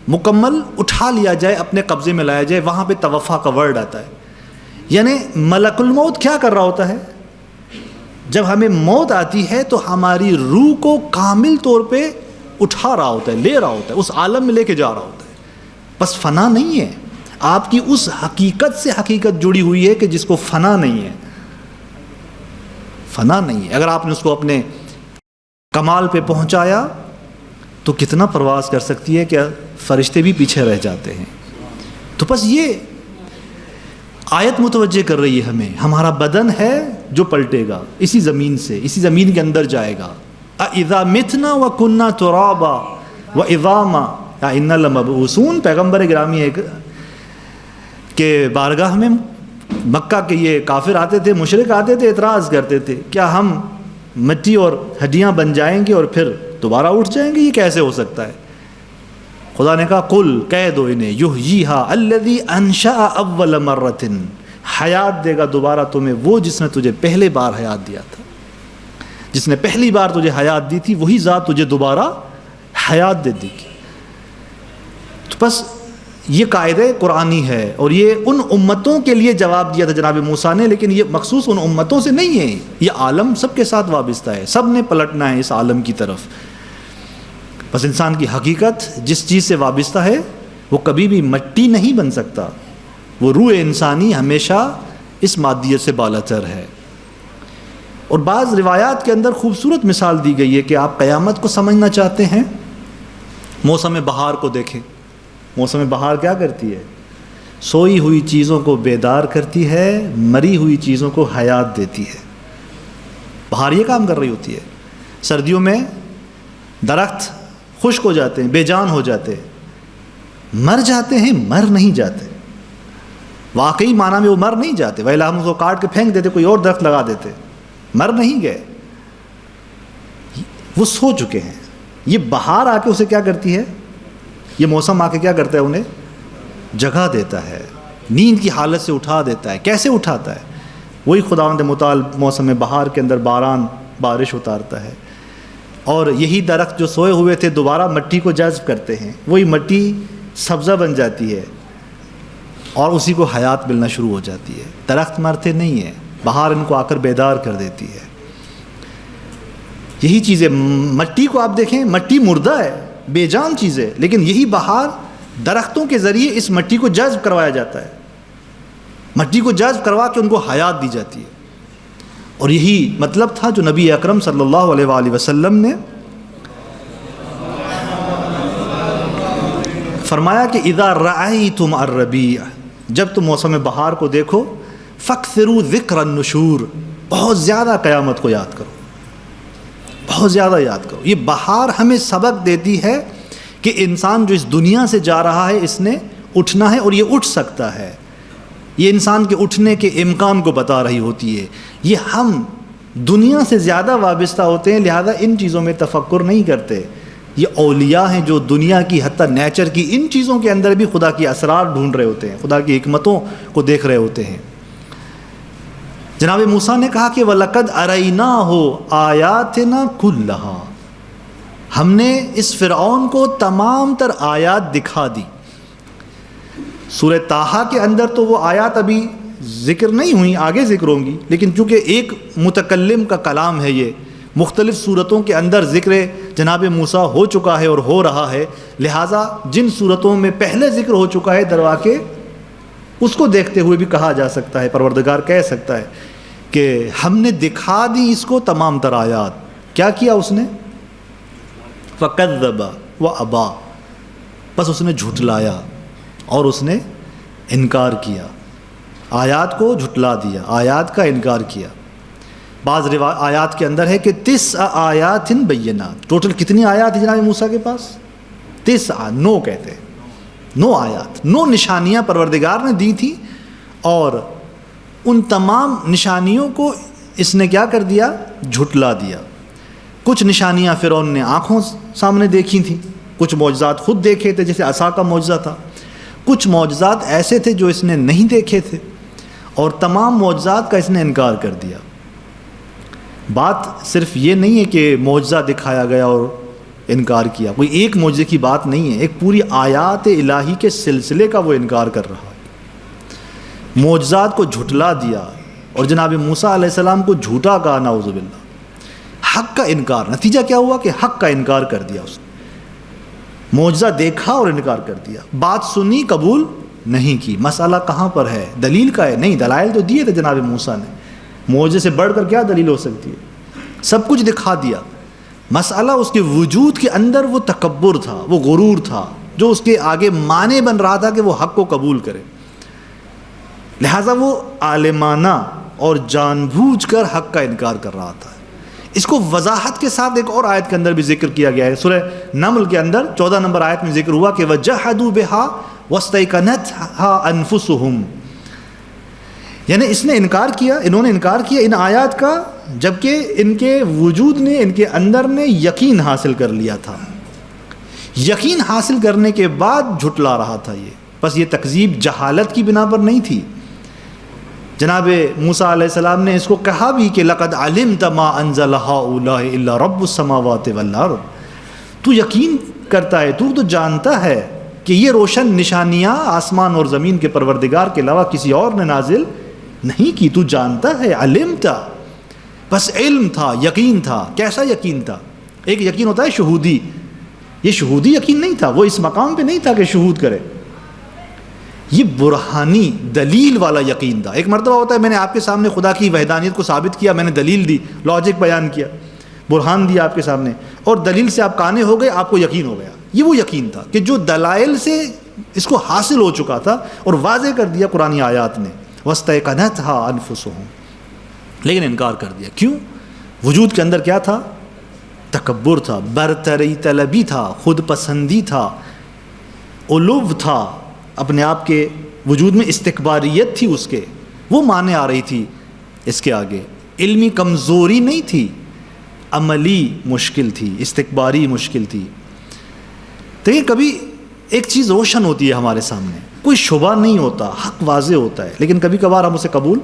مکمل اٹھا لیا جائے, اپنے قبضے میں لایا جائے, وہاں پہ توفا کا ورڈ آتا ہے. یعنی ملک الموت کیا کر رہا ہوتا ہے؟ جب ہمیں موت آتی ہے تو ہماری روح کو کامل طور پہ اٹھا رہا ہوتا ہے, لے رہا ہوتا ہے, اس عالم میں لے کے جا رہا ہوتا ہے. بس فنا نہیں ہے, آپ کی اس حقیقت سے حقیقت جڑی ہوئی ہے کہ جس کو فنا نہیں ہے. فنا نہیں ہے. اگر آپ نے اس کو اپنے کمال پہ پہنچایا تو کتنا پرواز کر سکتی ہے کہ فرشتے بھی پیچھے رہ جاتے ہیں. تو بس یہ آیت متوجہ کر رہی ہے ہمیں, ہمارا بدن ہے جو پلٹے گا اسی زمین سے, اسی زمین کے اندر جائے گا. اِذَا مِتْنَا وَكُنَّا تُرَابًا وَعِظَامًا اِنَّا لَمَبْعُوثُونَ. پیغمبر گرامی ہے کہ بارگاہ میں مکہ کے یہ کافر آتے تھے, مشرک آتے تھے, اعتراض کرتے تھے کیا ہم مٹی اور ہڈیاں بن جائیں گے اور پھر دوبارہ اٹھ جائیں گے؟ یہ کیسے ہو سکتا ہے؟ خدا نے کہا قل کہہ دو انہیں یحییھا الذی انشأ اول مرۃ, حیات دے گا دوبارہ تمہیں وہ جس نے تجھے پہلے بار حیات دیا تھا. جس نے پہلی بار تجھے حیات دی تھی وہی ذات تجھے دوبارہ حیات دے دے گی. تو بس یہ قاعدہ قرآنی ہے, اور یہ ان امتوں کے لیے جواب دیا تھا جناب موسیٰ نے, لیکن یہ مخصوص ان امتوں سے نہیں ہے. یہ عالم سب کے ساتھ وابستہ ہے, سب نے پلٹنا ہے اس عالم کی طرف. بس انسان کی حقیقت جس چیز سے وابستہ ہے وہ کبھی بھی مٹی نہیں بن سکتا. وہ روح انسانی ہمیشہ اس مادیت سے بالاتر ہے. اور بعض روایات کے اندر خوبصورت مثال دی گئی ہے کہ آپ قیامت کو سمجھنا چاہتے ہیں, موسم بہار کو دیکھیں. موسم بہار کیا کرتی ہے؟ سوئی ہوئی چیزوں کو بیدار کرتی ہے, مری ہوئی چیزوں کو حیات دیتی ہے. بہار یہ کام کر رہی ہوتی ہے. سردیوں میں درخت خشک ہو جاتے ہیں, بے جان ہو جاتے ہیں, مر جاتے ہیں, مر نہیں جاتے. واقعی معنی میں وہ مر نہیں جاتے, ویلا ہم اس کو کاٹ کے پھینک دیتے, کوئی اور درخت لگا دیتے, مر نہیں گئے, وہ سو چکے ہیں. یہ بہار آ کے اسے کیا کرتی ہے, یہ موسم آ کے کیا کرتا ہے, انہیں جگہ دیتا ہے، نیند کی حالت سے اٹھا دیتا ہے. کیسے اٹھاتا ہے؟ وہی خداوند متعال موسم بہار کے اندر بارش اتارتا ہے، اور یہی درخت جو سوئے ہوئے تھے دوبارہ مٹی کو جذب کرتے ہیں، وہی مٹی سبزہ بن جاتی ہے اور اسی کو حیات ملنا شروع ہو جاتی ہے. درخت مرتے نہیں ہیں، بہار ان کو آ کر بیدار کر دیتی ہے. یہی چیزیں مٹی کو آپ دیکھیں، مٹی مردہ ہے، بے جان چیز ہے، لیکن یہی بہار درختوں کے ذریعے اس مٹی کو جذب کروایا جاتا ہے، مٹی کو جذب کروا کے ان کو حیات دی جاتی ہے. اور یہی مطلب تھا جو نبی اکرم صلی اللہ علیہ وآلہ وسلم نے فرمایا کہ اذا رأیتم الربیع، جب تم موسم بہار کو دیکھو، فاکثروا ذکر النشور، بہت زیادہ قیامت کو یاد کرو، بہت زیادہ یاد کرو. یہ بہار ہمیں سبق دیتی ہے کہ انسان جو اس دنیا سے جا رہا ہے اس نے اٹھنا ہے، اور یہ اٹھ سکتا ہے. یہ انسان کے اٹھنے کے امکان کو بتا رہی ہوتی ہے. یہ ہم دنیا سے زیادہ وابستہ ہوتے ہیں، لہذا ان چیزوں میں تفکر نہیں کرتے. یہ اولیاء ہیں جو دنیا کی حتیٰ نیچر کی ان چیزوں کے اندر بھی خدا کی اسرار ڈھونڈ رہے ہوتے ہیں، خدا کی حکمتوں کو دیکھ رہے ہوتے ہیں. جناب موسیٰ نے کہا کہ وَلَقَدْ أَرَيْنَاهُ آيَاتِنَا كُلَّهَا، ہم نے اس فرعون کو تمام تر آیات دکھا دی. سورہ طٰہٰ کے اندر تو وہ آیات ابھی ذکر نہیں ہوئیں، آگے ذکر ہوں گی، لیکن چونکہ ایک متکلم کا کلام ہے، یہ مختلف صورتوں کے اندر ذکر جناب موسیٰ ہو چکا ہے اور ہو رہا ہے، لہٰذا جن صورتوں میں پہلے ذکر ہو چکا ہے درواقع اس کو دیکھتے ہوئے بھی کہا جا سکتا ہے، پروردگار کہہ سکتا ہے کہ ہم نے دکھا دی اس کو تمام تر آیات. کیا کیا اس نے؟ فَكَذَّبَ وَأَبَى، بس اس نے جھٹلایا اور اس نے انکار کیا، آیات کو جھٹلا دیا، آیات کا انکار کیا. بعض آیات کے اندر ہے کہ 9 آیات بینات. ٹوٹل کتنی آیات ہیں جناب موسیٰ کے پاس؟ 9 کہتے ہیں، 9 آیات، 9 نشانیاں پروردگار نے دی تھی، اور ان تمام نشانیوں کو اس نے کیا کر دیا؟ جھٹلا دیا. کچھ نشانیاں فرعون نے آنکھوں سامنے دیکھی تھیں، کچھ معجزات خود دیکھے تھے، جیسے عصا کا معجزہ تھا. کچھ معجزات ایسے تھے جو اس نے نہیں دیکھے تھے، اور تمام معجزات کا اس نے انکار کر دیا. بات صرف یہ نہیں ہے کہ معجزہ دکھایا گیا اور انکار کیا، کوئی ایک معجزے کی بات نہیں ہے، ایک پوری آیات الہی کے سلسلے کا وہ انکار کر رہا ہے. معجزات کو جھٹلا دیا اور جناب موسیٰ علیہ السلام کو جھوٹا کہا، نعوذ باللہ. حق کا انکار، نتیجہ کیا ہوا کہ حق کا انکار کر دیا اس نے. معجزہ دیکھا اور انکار کر دیا، بات سنی قبول نہیں کی. مسئلہ کہاں پر ہے؟ دلیل کا ہے؟ نہیں، دلائل تو دیے تھے جناب موسیٰ نے، معجزے سے بڑھ کر کیا دلیل ہو سکتی ہے؟ سب کچھ دکھا دیا. مسئلہ اس کے وجود کے اندر وہ تکبر تھا، وہ غرور تھا جو اس کے آگے مانے بن رہا تھا کہ وہ حق کو قبول کرے. لہٰذا وہ عالمانہ اور جان بوجھ کر حق کا انکار کر رہا تھا. اس کو وضاحت کے ساتھ ایک اور آیت کے اندر بھی ذکر کیا گیا ہے. سورہ نمل کے اندر 14 نمبر آیت میں ذکر ہوا کہ وَجَحَدُوا بِهَا وَاسْتَيْقَنَتْهَا أَنفُسُهُمْ، یعنی اس نے انکار کیا، انہوں نے انکار کیا ان آیات کا، جبکہ ان کے وجود نے، ان کے اندر نے یقین حاصل کر لیا تھا. یقین حاصل کرنے کے بعد جھٹلا رہا تھا یہ. بس یہ تکذیب جہالت کی بنا پر نہیں تھی. جناب موسیٰ علیہ السلام نے اس کو کہا بھی کہ لَقَدْ عَلِمْتَ مَا أَنزَلَ هَؤُلَاءِ إِلَّا رَبُّ السَّمَاوَاتِ وَالْأَرْضِ، تو یقین کرتا ہے، تو جانتا ہے کہ یہ روشن نشانیاں آسمان اور زمین کے پروردگار کے علاوہ کسی اور نے نازل نہیں کی. تو جانتا ہے، علمتا، بس علم تھا، یقین تھا. کیسا یقین تھا؟ ایک یقین ہوتا ہے شہودی، یہ شہودی یقین نہیں تھا، وہ اس مقام پہ نہیں تھا کہ شہود کرے. یہ برہانی دلیل والا یقین تھا. ایک مرتبہ ہوتا ہے میں نے آپ کے سامنے خدا کی وحدانیت کو ثابت کیا، میں نے دلیل دی، لاجک بیان کیا، برہان دیا آپ کے سامنے، اور دلیل سے آپ کانے ہو گئے، آپ کو یقین ہو گیا. یہ وہ یقین تھا کہ جو دلائل سے اس کو حاصل ہو چکا تھا اور واضح کر دیا قرآنی آیات نے. وَاسْتَيْقَنَتْهَا أَنفُسُهُمْ، لیکن انکار کر دیا. کیوں؟ وجود کے اندر کیا تھا؟ تکبر تھا، برتری طلبی تھا، خود پسندی تھا، علو تھا، اپنے آپ کے وجود میں استکباریت تھی اس کے، وہ مانے آ رہی تھی اس کے آگے. علمی کمزوری نہیں تھی، عملی مشکل تھی، استکباری مشکل تھی. تو یہ کبھی ایک چیز روشن ہوتی ہے ہمارے سامنے، کوئی شبہ نہیں ہوتا، حق واضح ہوتا ہے، لیکن کبھی کبھار ہم اسے قبول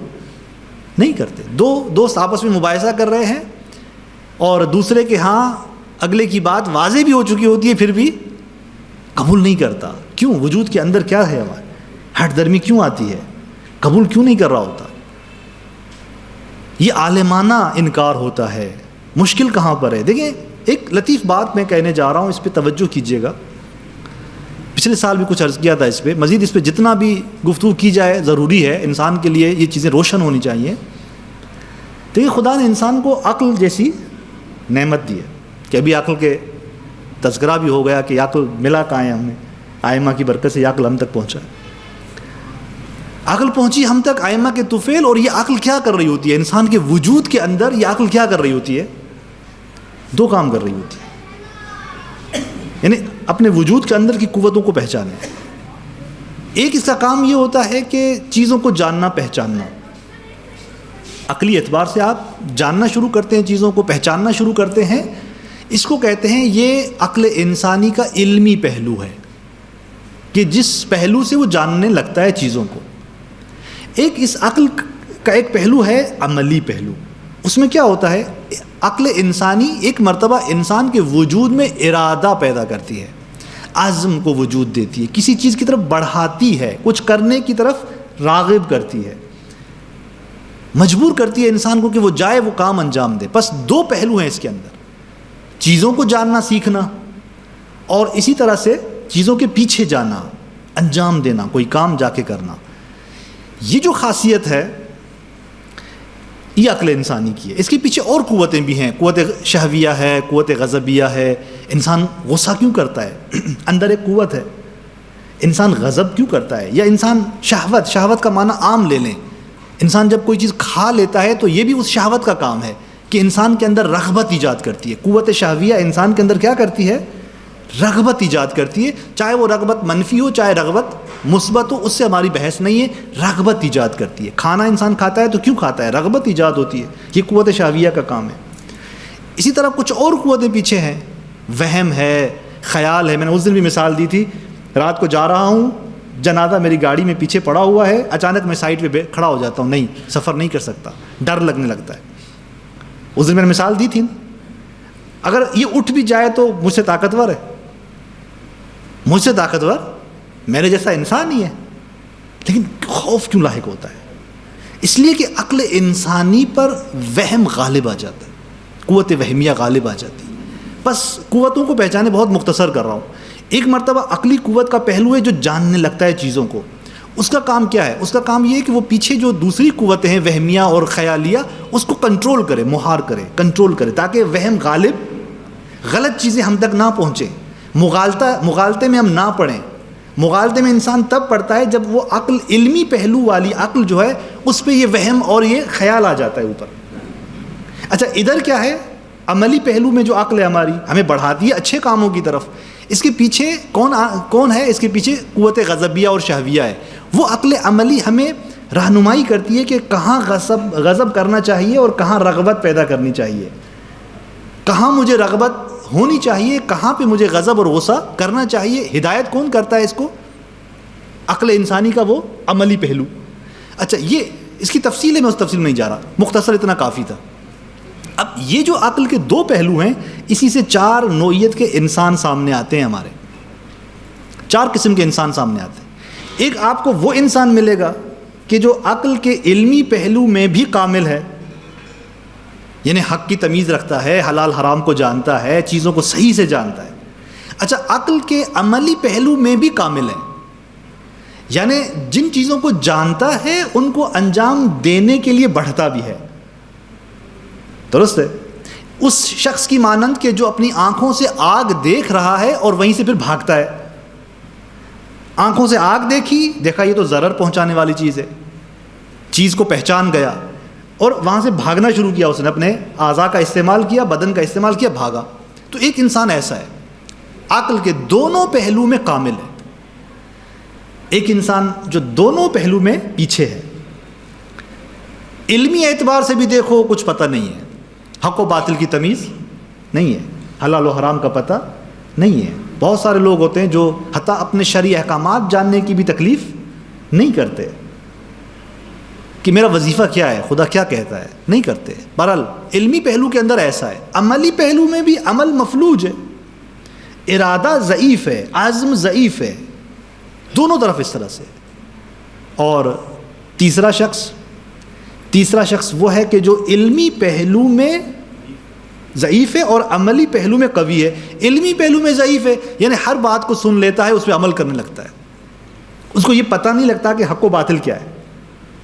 نہیں کرتے۔ دو دوست آپس میں مباحثہ کر رہے ہیں اور دوسرے کے ہاں اگلے کی بات واضح بھی ہو چکی ہوتی ہے، پھر بھی قبول نہیں کرتا۔ کیوں؟ وجود کے اندر کیا ہے ہمارے، ہٹ درمی کیوں آتی ہے، قبول کیوں نہیں کر رہا ہوتا؟ یہ عالمانہ انکار ہوتا ہے۔ مشکل کہاں پر ہے؟ دیکھیں ایک لطیف بات میں کہنے جا رہا ہوں، اس پہ توجہ کیجیے گا۔ پچھلے سال بھی کچھ عرض کیا تھا اس پہ، مزید اس پہ جتنا بھی گفتگو کی جائے ضروری ہے، انسان کے لیے یہ چیزیں روشن ہونی چاہیے۔ دیکھیں خدا نے انسان کو عقل جیسی نعمت دی ہے کہ ابھی عقل کے تذکرہ بھی ہو گیا کہ یہ عقل ملا کہاں ہے ہمیں، آئمہ کی برکت سے یہ عقل ہم تک پہنچا ہے۔ عقل پہنچی ہم تک آئمہ کے طفیل، اور یہ عقل کیا کر رہی ہوتی ہے انسان کے وجود کے اندر؟ یہ عقل کیا کر رہی ہوتی ہے؟ دو کام کر رہی ہوتی ہے، یعنی اپنے وجود کے اندر کی قوتوں کو پہچانے۔ ایک اس کا کام یہ ہوتا ہے کہ چیزوں کو جاننا پہچاننا، عقلی اعتبار سے آپ جاننا شروع کرتے ہیں، چیزوں کو پہچاننا شروع کرتے ہیں، اس کو کہتے ہیں، یہ عقل انسانی کا علمی پہلو ہے کہ جس پہلو سے وہ جاننے لگتا ہے چیزوں کو۔ ایک اس عقل کا ایک پہلو ہے عملی پہلو۔ اس میں کیا ہوتا ہے؟ عقل انسانی ایک مرتبہ انسان کے وجود میں ارادہ پیدا کرتی ہے، عزم کو وجود دیتی ہے، کسی چیز کی طرف بڑھاتی ہے، کچھ کرنے کی طرف راغب کرتی ہے، مجبور کرتی ہے انسان کو کہ وہ جائے، وہ کام انجام دے۔ بس دو پہلو ہیں اس کے اندر، چیزوں کو جاننا سیکھنا، اور اسی طرح سے چیزوں کے پیچھے جانا، انجام دینا، کوئی کام جا کے کرنا۔ یہ جو خاصیت ہے یہ عقل انسانی کی ہے۔ اس کے پیچھے اور قوتیں بھی ہیں، قوت شہویہ ہے، قوت غضبیہ ہے۔ انسان غصہ کیوں کرتا ہے؟ اندر ایک قوت ہے۔ انسان غضب کیوں کرتا ہے؟ یا انسان شہوت کا معنی عام لے لیں، انسان جب کوئی چیز کھا لیتا ہے تو یہ بھی اس شہوت کا کام ہے کہ انسان کے اندر رغبت ایجاد کرتی ہے۔ قوت شہویہ انسان کے اندر کیا کرتی ہے؟ رغبت ایجاد کرتی ہے، چاہے وہ رغبت منفی ہو چاہے رغبت مثبت ہو، اس سے ہماری بحث نہیں ہے، رغبت ایجاد کرتی ہے۔ کھانا انسان کھاتا ہے تو کیوں کھاتا ہے؟ رغبت ایجاد ہوتی ہے، یہ قوت شہویہ کا کام ہے۔ اسی طرح کچھ اور قوتیں پیچھے ہیں، وہم ہے، خیال ہے۔ میں نے اس دن بھی مثال دی تھی، رات کو جا رہا ہوں، جنازہ میری گاڑی میں پیچھے پڑا ہوا ہے، اچانک میں سائڈ پہ کھڑا ہو جاتا ہوں، نہیں سفر نہیں کر سکتا، ڈر لگنے لگتا ہے۔ اس دن میں نے مثال دی تھی، اگر یہ اٹھ بھی جائے تو مجھ سے طاقتور ہے، مجھ سے طاقتور میرے جیسا انسان ہی ہے، لیکن خوف کیوں لاحق ہوتا ہے؟ اس لیے کہ عقل انسانی پر وہم غالب آ جاتا ہے، قوت وہمیہ غالب آ جاتی ہے۔ بس قوتوں کو پہچانے بہت مختصر کر رہا ہوں۔ ایک مرتبہ عقلی قوت کا پہلو ہے جو جاننے لگتا ہے چیزوں کو، اس کا کام کیا ہے؟ اس کا کام یہ ہے کہ وہ پیچھے جو دوسری قوتیں ہیں وہمیہ اور خیالیہ، اس کو کنٹرول کرے، مہار کرے، کنٹرول کرے، تاکہ وہم غالب، غلط چیزیں ہم تک نہ پہنچیں، مغالطے میں ہم نہ پڑیں۔ مغالطے میں انسان تب پڑتا ہے جب وہ عقل، علمی پہلو والی عقل جو ہے اس پہ یہ وہم اور یہ خیال آ جاتا ہے اوپر۔ اچھا ادھر کیا ہے؟ عملی پہلو میں جو عقل ہے ہماری، ہمیں بڑھاتی ہے اچھے کاموں کی طرف، اس کے پیچھے کون ہے؟ اس کے پیچھے قوت غضبیہ اور شہویہ ہے۔ وہ عقل عملی ہمیں رہنمائی کرتی ہے کہ کہاں غضب کرنا چاہیے اور کہاں رغبت پیدا کرنی چاہیے، کہاں مجھے رغبت ہونی چاہیے، کہاں پہ مجھے غضب اور غصہ کرنا چاہیے۔ ہدایت کون کرتا ہے اس کو؟ عقل انسانی کا وہ عملی پہلو۔ اچھا یہ اس کی تفصیل ہے، میں اس تفصیل میں نہیں جا رہا، مختصر اتنا کافی تھا۔ اب یہ جو عقل کے دو پہلو ہیں، اسی سے چار نوعیت کے انسان سامنے آتے ہیں، ہمارے چار قسم کے انسان سامنے آتے ہیں۔ ایک آپ کو وہ انسان ملے گا کہ جو عقل کے علمی پہلو میں بھی کامل ہے، یعنی حق کی تمیز رکھتا ہے، حلال حرام کو جانتا ہے، چیزوں کو صحیح سے جانتا ہے۔ اچھا عقل کے عملی پہلو میں بھی کامل ہے، یعنی جن چیزوں کو جانتا ہے ان کو انجام دینے کے لیے بڑھتا بھی ہے۔ درست ہے؟ اس شخص کی مانند کہ جو اپنی آنکھوں سے آگ دیکھ رہا ہے اور وہیں سے پھر بھاگتا ہے۔ آنکھوں سے آگ دیکھا یہ تو ضرر پہنچانے والی چیز ہے، چیز کو پہچان گیا اور وہاں سے بھاگنا شروع کیا، اس نے اپنے اعضاء کا استعمال کیا، بدن کا استعمال کیا، بھاگا۔ تو ایک انسان ایسا ہے، عقل کے دونوں پہلو میں کامل ہے۔ ایک انسان جو دونوں پہلو میں پیچھے ہے، علمی اعتبار سے بھی دیکھو کچھ پتہ نہیں ہے، حق و باطل کی تمیز نہیں ہے، حلال و حرام کا پتہ نہیں ہے، بہت سارے لوگ ہوتے ہیں جو حتیٰ اپنے شرعی احکامات جاننے کی بھی تکلیف نہیں کرتے کہ میرا وظیفہ کیا ہے، خدا کیا کہتا ہے، نہیں کرتے. بہرحال علمی پہلو کے اندر ایسا ہے. عملی پہلو میں بھی عمل مفلوج ہے، ارادہ ضعیف ہے، عزم ضعیف ہے، دونوں طرف اس طرح سے. اور تیسرا شخص وہ ہے کہ جو علمی پہلو میں ضعیف ہے اور عملی پہلو میں قوی ہے. علمی پہلو میں ضعیف ہے یعنی ہر بات کو سن لیتا ہے، اس پہ عمل کرنے لگتا ہے، اس کو یہ پتہ نہیں لگتا کہ حق و باطل کیا ہے،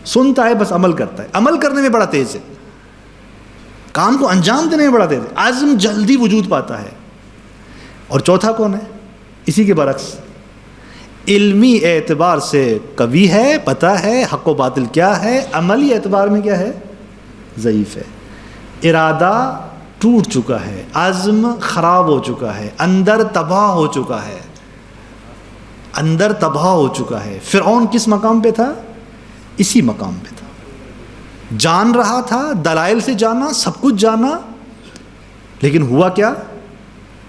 سنتا ہے بس عمل کرتا ہے. عمل کرنے میں بڑا تیز ہے، کام کو انجام دینے میں بڑا تیز ہے، عزم جلدی وجود پاتا ہے. اور چوتھا کون ہے؟ اسی کے برعکس، علمی اعتبار سے قوی ہے، پتہ ہے حق و باطل کیا ہے، عملی اعتبار میں کیا ہے؟ ضعیف ہے. ارادہ ٹوٹ چکا ہے، عزم خراب ہو چکا ہے، اندر تباہ ہو چکا ہے. فرعون کس مقام پہ تھا؟ اسی مقام پہ تھا. جان رہا تھا، دلائل سے جانا، سب کچھ جانا، لیکن ہوا کیا؟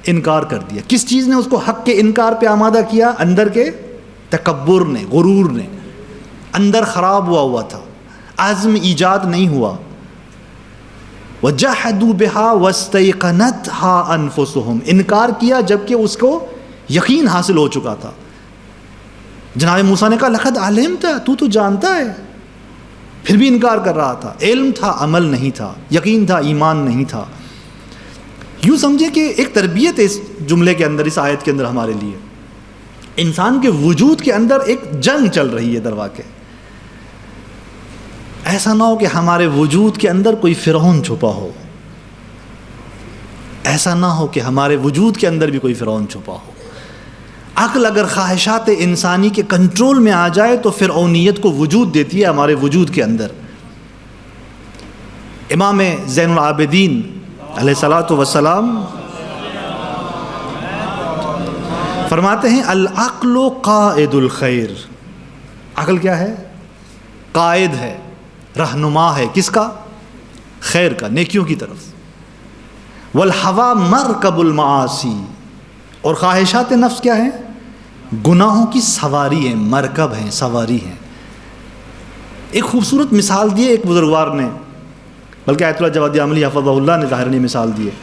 انکار کر دیا. کس چیز نے اس کو حق کے انکار پہ آمادہ کیا؟ اندر کے تکبر نے، غرور نے. اندر خراب ہوا تھا، عزم ایجاد نہیں ہوا. وَجَحَدُوا بِهَا وَاسْتَيْقَنَتْهَا أَنفُسُهُمْ، انکار کیا جبکہ اس کو یقین حاصل ہو چکا تھا. جناب موسیٰ نے کہا لقد علمت، تو جانتا ہے، پھر بھی انکار کر رہا تھا. علم تھا، عمل نہیں تھا، یقین تھا، ایمان نہیں تھا. یوں سمجھے کہ ایک تربیت اس جملے کے اندر، اس آیت کے اندر ہمارے لیے انسان کے وجود کے اندر ایک جنگ چل رہی ہے درواقع. ایسا نہ ہو کہ ہمارے وجود کے اندر کوئی فرعون چھپا ہو، ایسا نہ ہو کہ ہمارے وجود کے اندر بھی کوئی فرعون چھپا ہو. عقل اگر خواہشات انسانی کے کنٹرول میں آ جائے تو فرعونیت کو وجود دیتی ہے ہمارے وجود کے اندر. امام زین العابدین علیہ الصلوۃ والسلام فرماتے ہیں العقل قائد الخیر. عقل کیا ہے؟ قائد ہے، رہنما ہے. کس کا؟ خیر کا، نیکیوں کی طرف. والہویٰ مرکب المعاصی، اور خواہشات نفس کیا ہیں؟ گناہوں کی سواری ہیں، مرکب ہیں، سواری ہیں. ایک خوبصورت مثال دی ہے ایک بزرگوار نے، بلکہ آیت اللہ جوادی عملی حفظہ اللہ نے ظاہرنی مثال دی ہے.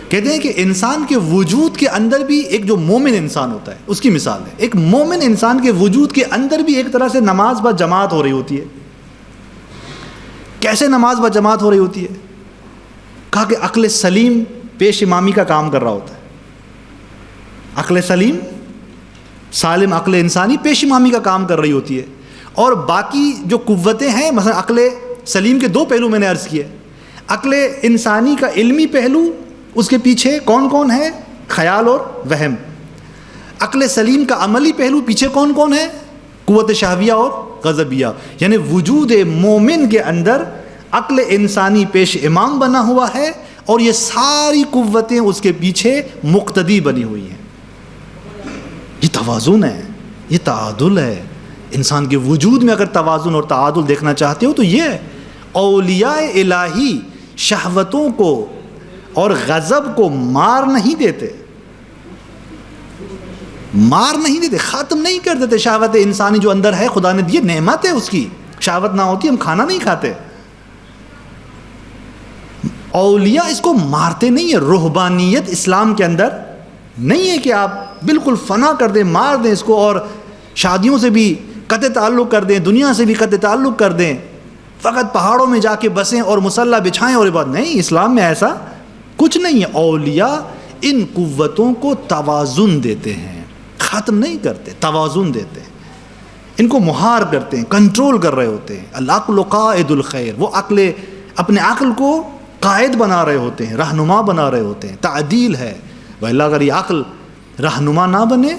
کہتے ہیں کہ انسان کے وجود کے اندر بھی ایک جو مومن انسان ہوتا ہے اس کی مثال ہے. ایک مومن انسان کے وجود کے اندر بھی ایک طرح سے نماز با جماعت ہو رہی ہوتی ہے. کیسے نماز با جماعت ہو رہی ہوتی ہے؟ کہا کہ عقل سلیم پیش امامی کا کام کر رہا ہوتا ہے. عقل سلیم، سالم عقل انسانی پیش امامی کا کام کر رہی ہوتی ہے. اور باقی جو قوتیں ہیں، مثلا عقل سلیم کے دو پہلو میں نے عرض کیے. عقل انسانی کا علمی پہلو، اس کے پیچھے کون کون ہے؟ خیال اور وہم. عقل سلیم کا عملی پہلو، پیچھے کون کون ہے؟ قوت شہویہ اور غضبیہ. یعنی وجود مومن کے اندر عقل انسانی پیش امام بنا ہوا ہے اور یہ ساری قوتیں اس کے پیچھے مقتدی بنی ہوئی ہیں. یہ توازن ہے، یہ تعادل ہے. انسان کے وجود میں اگر توازن اور تعادل دیکھنا چاہتے ہو تو یہ ہے. اولیاء الہی شہوتوں کو اور غضب کو مار نہیں دیتے، ختم نہیں کر دیتے. شہوت انسانی جو اندر ہے خدا نے دی نعمت ہے، اس کی شہوت نہ ہوتی ہم کھانا نہیں کھاتے. اولیاء اس کو مارتے نہیں ہیں. رہبانیت اسلام کے اندر نہیں ہے کہ آپ بالکل فنا کر دیں، مار دیں اس کو، اور شادیوں سے بھی قطع تعلق کر دیں، دنیا سے بھی قطع تعلق کر دیں، فقط پہاڑوں میں جا کے بسیں اور مصلی بچھائیں اور عبادت. نہیں، اسلام میں ایسا کچھ نہیں ہے. اولیاء ان قوتوں کو توازن دیتے ہیں، ختم نہیں کرتے، توازن دیتے ہیں. ان کو مہار کرتے ہیں، کنٹرول کر رہے ہوتے ہیں. العقل قائد الخیر، وہ عقل اپنے عقل کو قائد بنا رہے ہوتے ہیں، رہنما بنا رہے ہوتے ہیں. تعدیل ہے. وَإِلَّا اگر یہ عقل رہنما نہ بنے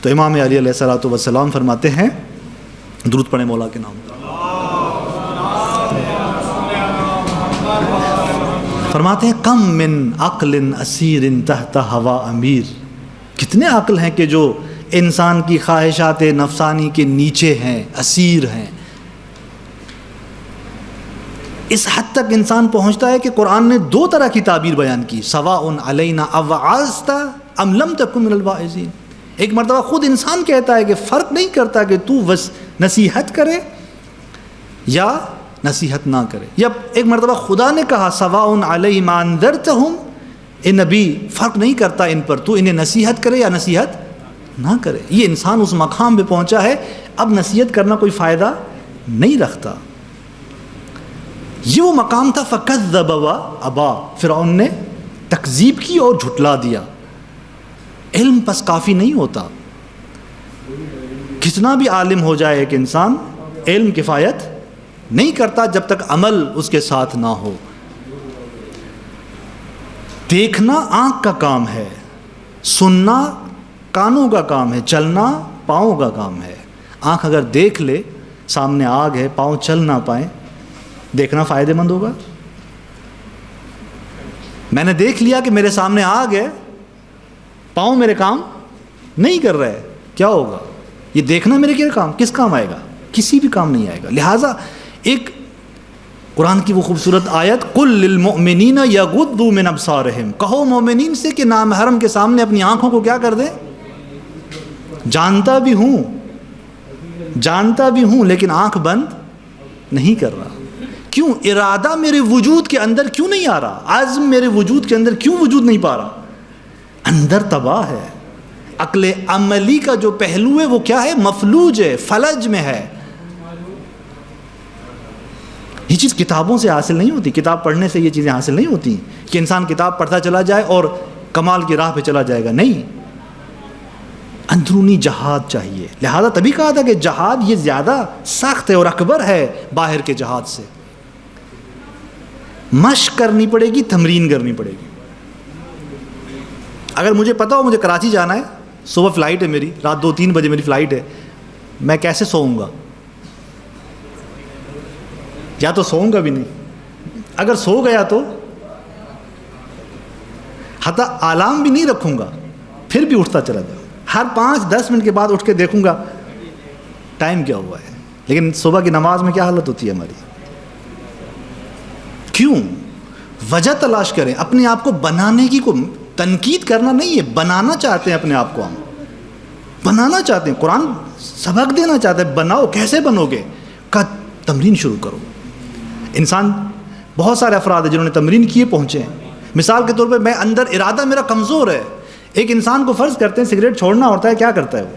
تو امام علی علیہ الصلوۃ والسلام فرماتے ہیں، درود پڑھیں مولا کے نام، فرماتے ہیں کم من عقل اسیر تحت ہوا امیر. کتنے عقل ہیں کہ جو انسان کی خواہشات نفسانی کے نیچے ہیں، اسیر ہیں. اس حد تک انسان پہنچتا ہے کہ قرآن نے دو طرح کی تعبیر بیان کی. سواء علینا اوعظت ام لم تکن من الواعظین. ایک مرتبہ خود انسان کہتا ہے کہ فرق نہیں کرتا کہ تو نصیحت کرے یا نصیحت نہ کرے. یا ایک مرتبہ خدا نے کہا سواء علیہم انذرتہم، اے نبی فرق نہیں کرتا ان پر، تو انہیں نصیحت کرے یا نصیحت نہ کرے. یہ انسان اس مقام پہ پہنچا ہے اب نصیحت کرنا کوئی فائدہ نہیں رکھتا. یہ وہ مقام تھا فکذب وابا، فرعون نے تکذیب کی اور جھٹلا دیا. علم بس کافی نہیں ہوتا، کتنا بھی عالم ہو جائے ایک انسان، علم کفایت نہیں کرتا جب تک عمل اس کے ساتھ نہ ہو. دیکھنا آنکھ کا کام ہے، سننا کانوں کا کام ہے، چلنا پاؤں کا کام ہے. آنکھ اگر دیکھ لے سامنے آگ ہے، پاؤں چل نہ پائیں، دیکھنا فائدہ مند ہوگا؟ میں نے دیکھ لیا کہ میرے سامنے آگ ہے، پاؤں میرے کام نہیں کر رہے، کیا ہوگا؟ یہ دیکھنا میرے کیا کام، کس کام آئے گا؟ کسی بھی کام نہیں آئے گا. لہٰذا ایک قرآن کی وہ خوبصورت آیت قل للمؤمنین یغضوا من ابصارہم، کہو مومنین سے کہ نامحرم کے سامنے اپنی آنکھوں کو کیا کر دیں. جانتا بھی ہوں لیکن آنکھ بند نہیں کر رہا. کیوں؟ ارادہ میرے وجود کے اندر کیوں نہیں آ رہا، عزم میرے وجود کے اندر کیوں وجود نہیں پا رہا؟ اندر تباہ ہے. عقل عملی کا جو پہلو ہے وہ کیا ہے؟ مفلوج ہے، فلج میں ہے. یہ چیز کتابوں سے حاصل نہیں ہوتی، کتاب پڑھنے سے یہ چیزیں حاصل نہیں ہوتی کہ انسان کتاب پڑھتا چلا جائے اور کمال کی راہ پہ چلا جائے گا. نہیں، اندرونی جہاد چاہیے. لہذا تبھی کہا تھا کہ جہاد یہ زیادہ سخت ہے اور اکبر ہے باہر کے جہاد سے. مشق کرنی پڑے گی، تمرین کرنی پڑے گی. اگر مجھے پتا ہو مجھے کراچی جانا ہے، صبح فلائٹ ہے میری، رات 2-3 بجے میری فلائٹ ہے، میں کیسے سوؤں گا؟ یا تو سوؤں گا بھی نہیں، اگر سو گیا تو حتی الارم بھی نہیں رکھوں گا، پھر بھی اٹھتا چلا جاؤں. ہر 5-10 منٹ کے بعد اٹھ کے دیکھوں گا ٹائم کیا ہوا ہے. لیکن صبح کی نماز میں کیا حالت ہوتی ہے ہماری؟ کیوں؟ وجہ تلاش کریں. اپنے آپ کو بنانے کی کو تنقید کرنا نہیں ہے، بنانا چاہتے ہیں اپنے آپ کو، ہم بنانا چاہتے ہیں. قرآن سبق دینا چاہتا ہے، بناؤ. کیسے بنو گے؟ کا تمرین شروع کرو. انسان بہت سارے افراد ہیں جنہوں نے تمرین کیے پہنچے ہیں. مثال کے طور پہ میں اندر ارادہ میرا کمزور ہے. ایک انسان کو فرض کرتے ہیں سگریٹ چھوڑنا ہوتا ہے، کیا کرتا ہے؟ وہ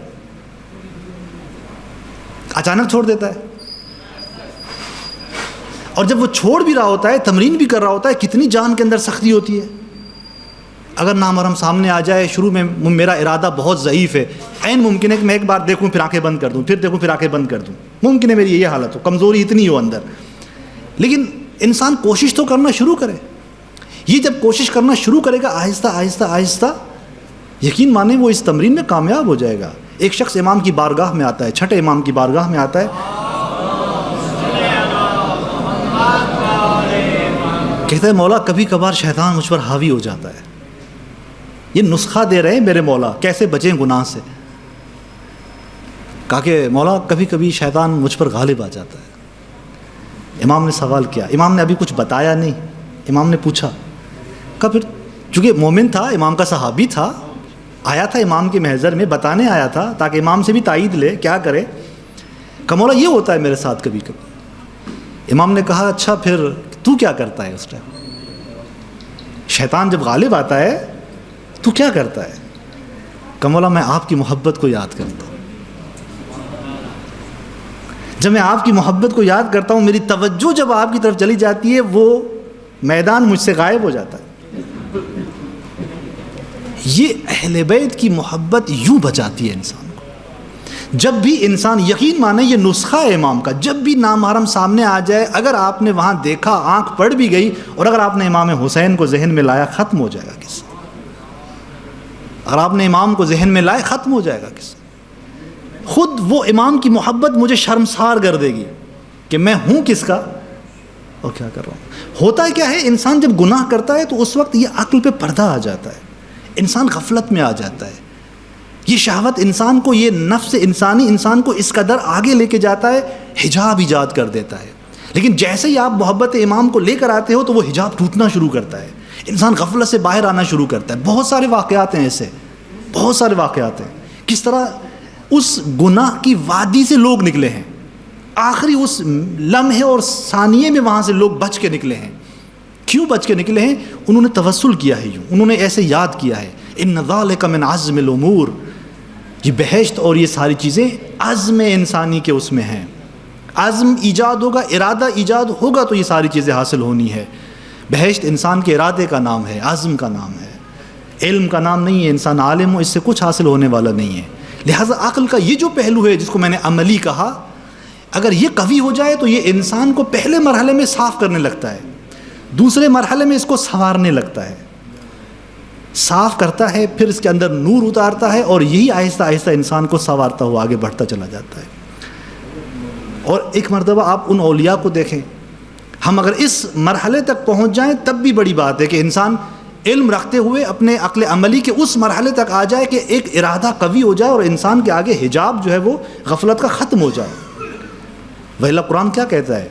اچانک چھوڑ دیتا ہے. اور جب وہ چھوڑ بھی رہا ہوتا ہے، تمرین بھی کر رہا ہوتا ہے، کتنی جان کے اندر سختی ہوتی ہے. اگر نامحرم سامنے آ جائے، شروع میں میرا ارادہ بہت ضعیف ہے، عین ممکن ہے کہ میں ایک بار دیکھوں پھر آنکھیں بند کر دوں، پھر دیکھوں پھر آنکھیں بند کر دوں. ممکن ہے میری یہ حالت ہو، کمزوری اتنی ہو اندر. لیکن انسان کوشش تو کرنا شروع کرے. یہ جب کوشش کرنا شروع کرے گا آہستہ آہستہ آہستہ، یقین مانیں وہ اس تمرین میں کامیاب ہو جائے گا. ایک شخص امام کی بارگاہ میں آتا ہے، چھٹے امام کی بارگاہ میں آتا ہے، کہتا ہے مولا کبھی کبھار شیطان مجھ پر حاوی ہو جاتا ہے. یہ نسخہ دے رہے ہیں میرے مولا کیسے بچیں گناہ سے. کہا کہ مولا کبھی کبھی شیطان مجھ پر غالب آ جاتا ہے. امام نے سوال کیا، امام نے ابھی کچھ بتایا نہیں. امام نے پوچھا، کہا پھر چونکہ مومن تھا، امام کا صحابی تھا، آیا تھا امام کے محضر میں، بتانے آیا تھا تاکہ امام سے بھی تائید لے کیا کرے. کہا مولا یہ ہوتا ہے میرے ساتھ کبھی کبھی. امام نے کہا اچھا پھر تو کیا کرتا ہے اس ٹائم؟ شیطان جب غالب آتا ہے تو کیا کرتا ہے؟ کہا مولا میں آپ کی محبت کو یاد کرتا ہوں. جب میں آپ کی محبت کو یاد کرتا ہوں، میری توجہ جب آپ کی طرف چلی جاتی ہے، وہ میدان مجھ سے غائب ہو جاتا ہے. یہ اہل بیت کی محبت یوں بچاتی ہے انسان کو. جب بھی انسان، یقین مانے یہ نسخہ ہے امام کا، جب بھی نامحرم سامنے آ جائے، اگر آپ نے وہاں دیکھا، آنکھ پڑ بھی گئی، اور اگر آپ نے امام حسین کو ذہن میں لایا، ختم ہو جائے گا قصہ. اگر آپ نے امام کو ذہن میں لائے، ختم ہو جائے گا قصہ. خود وہ امام کی محبت مجھے شرمسار کر دے گی کہ میں ہوں کس کا اور کیا کر رہا ہوں. ہوتا ہے کیا ہے، انسان جب گناہ کرتا ہے تو اس وقت یہ عقل پہ پردہ آ جاتا ہے، انسان غفلت میں آ جاتا ہے. یہ شہوت انسان کو، یہ نفس انسانی انسان کو اس قدر آگے لے کے جاتا ہے، حجاب ایجاد کر دیتا ہے. لیکن جیسے ہی آپ محبت امام کو لے کر آتے ہو تو وہ حجاب ٹوٹنا شروع کرتا ہے، انسان غفلت سے باہر آنا شروع کرتا ہے. بہت سارے واقعات ہیں ایسے. بہت سارے واقعات ہیں کس طرح اس گناہ کی وادی سے لوگ نکلے ہیں، آخری اس لمحے اور ثانیے میں وہاں سے لوگ بچ کے نکلے ہیں۔ کیوں بچ کے نکلے ہیں؟ انہوں نے توسل کیا ہے، انہوں نے ایسے یاد کیا ہے، ان ذالک من عزم الامور، یہ بہشت اور یہ ساری چیزیں عزم انسانی کے اس میں ہیں۔ عزم ایجاد ہوگا، ارادہ ایجاد ہوگا تو یہ ساری چیزیں حاصل ہونی ہے۔ بہشت انسان کے ارادے کا نام ہے، عزم کا نام ہے، علم کا نام نہیں ہے۔ انسان عالم ہو اس سے کچھ حاصل ہونے والا نہیں ہے۔ لہٰذا عقل کا یہ جو پہلو ہے جس کو میں نے عملی کہا، اگر یہ قوی ہو جائے تو یہ انسان کو پہلے مرحلے میں صاف کرنے لگتا ہے، دوسرے مرحلے میں اس کو سنوارنے لگتا ہے، صاف کرتا ہے، پھر اس کے اندر نور اتارتا ہے، اور یہی آہستہ آہستہ انسان کو سنوارتا ہوا آگے بڑھتا چلا جاتا ہے۔ اور ایک مرتبہ آپ ان اولیاء کو دیکھیں، ہم اگر اس مرحلے تک پہنچ جائیں تب بھی بڑی بات ہے کہ انسان علم رکھتے ہوئے اپنے عقل عملی کے اس مرحلے تک آ جائے کہ ایک ارادہ قوی ہو جائے اور انسان کے آگے حجاب جو ہے وہ غفلت کا ختم ہو جائے۔ وَإِلَّا قرآن کیا کہتا ہے؟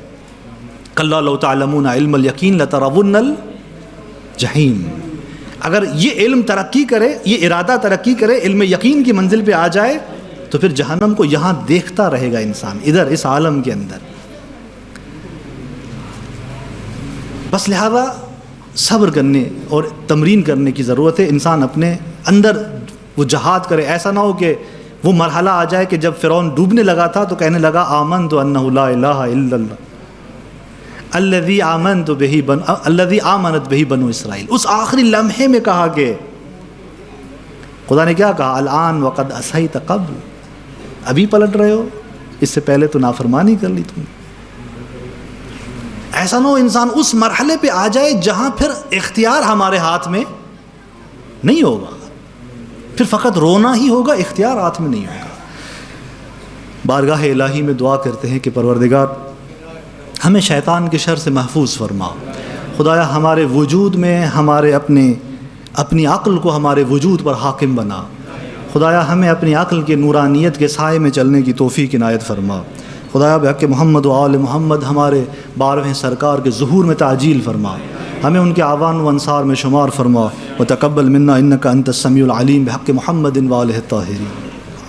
كَلَّا لَوْ تَعْلَمُونَ عِلْمَ الْيَقِينِ لَتَرَوُنَّ الْجَحِيمَ، اگر یہ علم ترقی کرے، یہ ارادہ ترقی کرے، علم یقین کی منزل پہ آ جائے تو پھر جہنم کو یہاں دیکھتا رہے گا انسان، ادھر اس عالم کے اندر۔ بس لہذا صبر کرنے اور تمرین کرنے کی ضرورت ہے، انسان اپنے اندر وہ جہاد کرے۔ ایسا نہ ہو کہ وہ مرحلہ آ جائے کہ جب فرعون ڈوبنے لگا تھا تو کہنے لگا آمنت انہ لا الہ الا اللہ الذی آمنت بہ بنو اسرائیل۔ اس آخری لمحے میں کہا کہ خدا نے کیا کہا؟ الآن وقد عصیت قبل، ابھی پلٹ رہے ہو، اس سے پہلے تو نافرمانی کر لی تم نے۔ ایسا نہ ہو انسان اس مرحلے پہ آ جائے جہاں پھر اختیار ہمارے ہاتھ میں نہیں ہوگا، پھر فقط رونا ہی ہوگا، اختیار ہاتھ میں نہیں ہوگا۔ بارگاہ الہی میں دعا کرتے ہیں کہ پروردگار ہمیں شیطان کے شر سے محفوظ فرما۔ خدایا ہمارے وجود میں ہمارے اپنی عقل کو ہمارے وجود پر حاکم بنا۔ خدایا ہمیں اپنی عقل کے نورانیت کے سائے میں چلنے کی توفیق عنایت فرما۔ خدایا بحق محمد و آل محمد ہمارے 12ویں سرکار کے ظہور میں تعجیل فرما، ہمیں ان کے اعوان و انصار میں شمار فرما، وتقبل منا انک انت السمیع العلیم بحق محمد و آلہ الطاہرین۔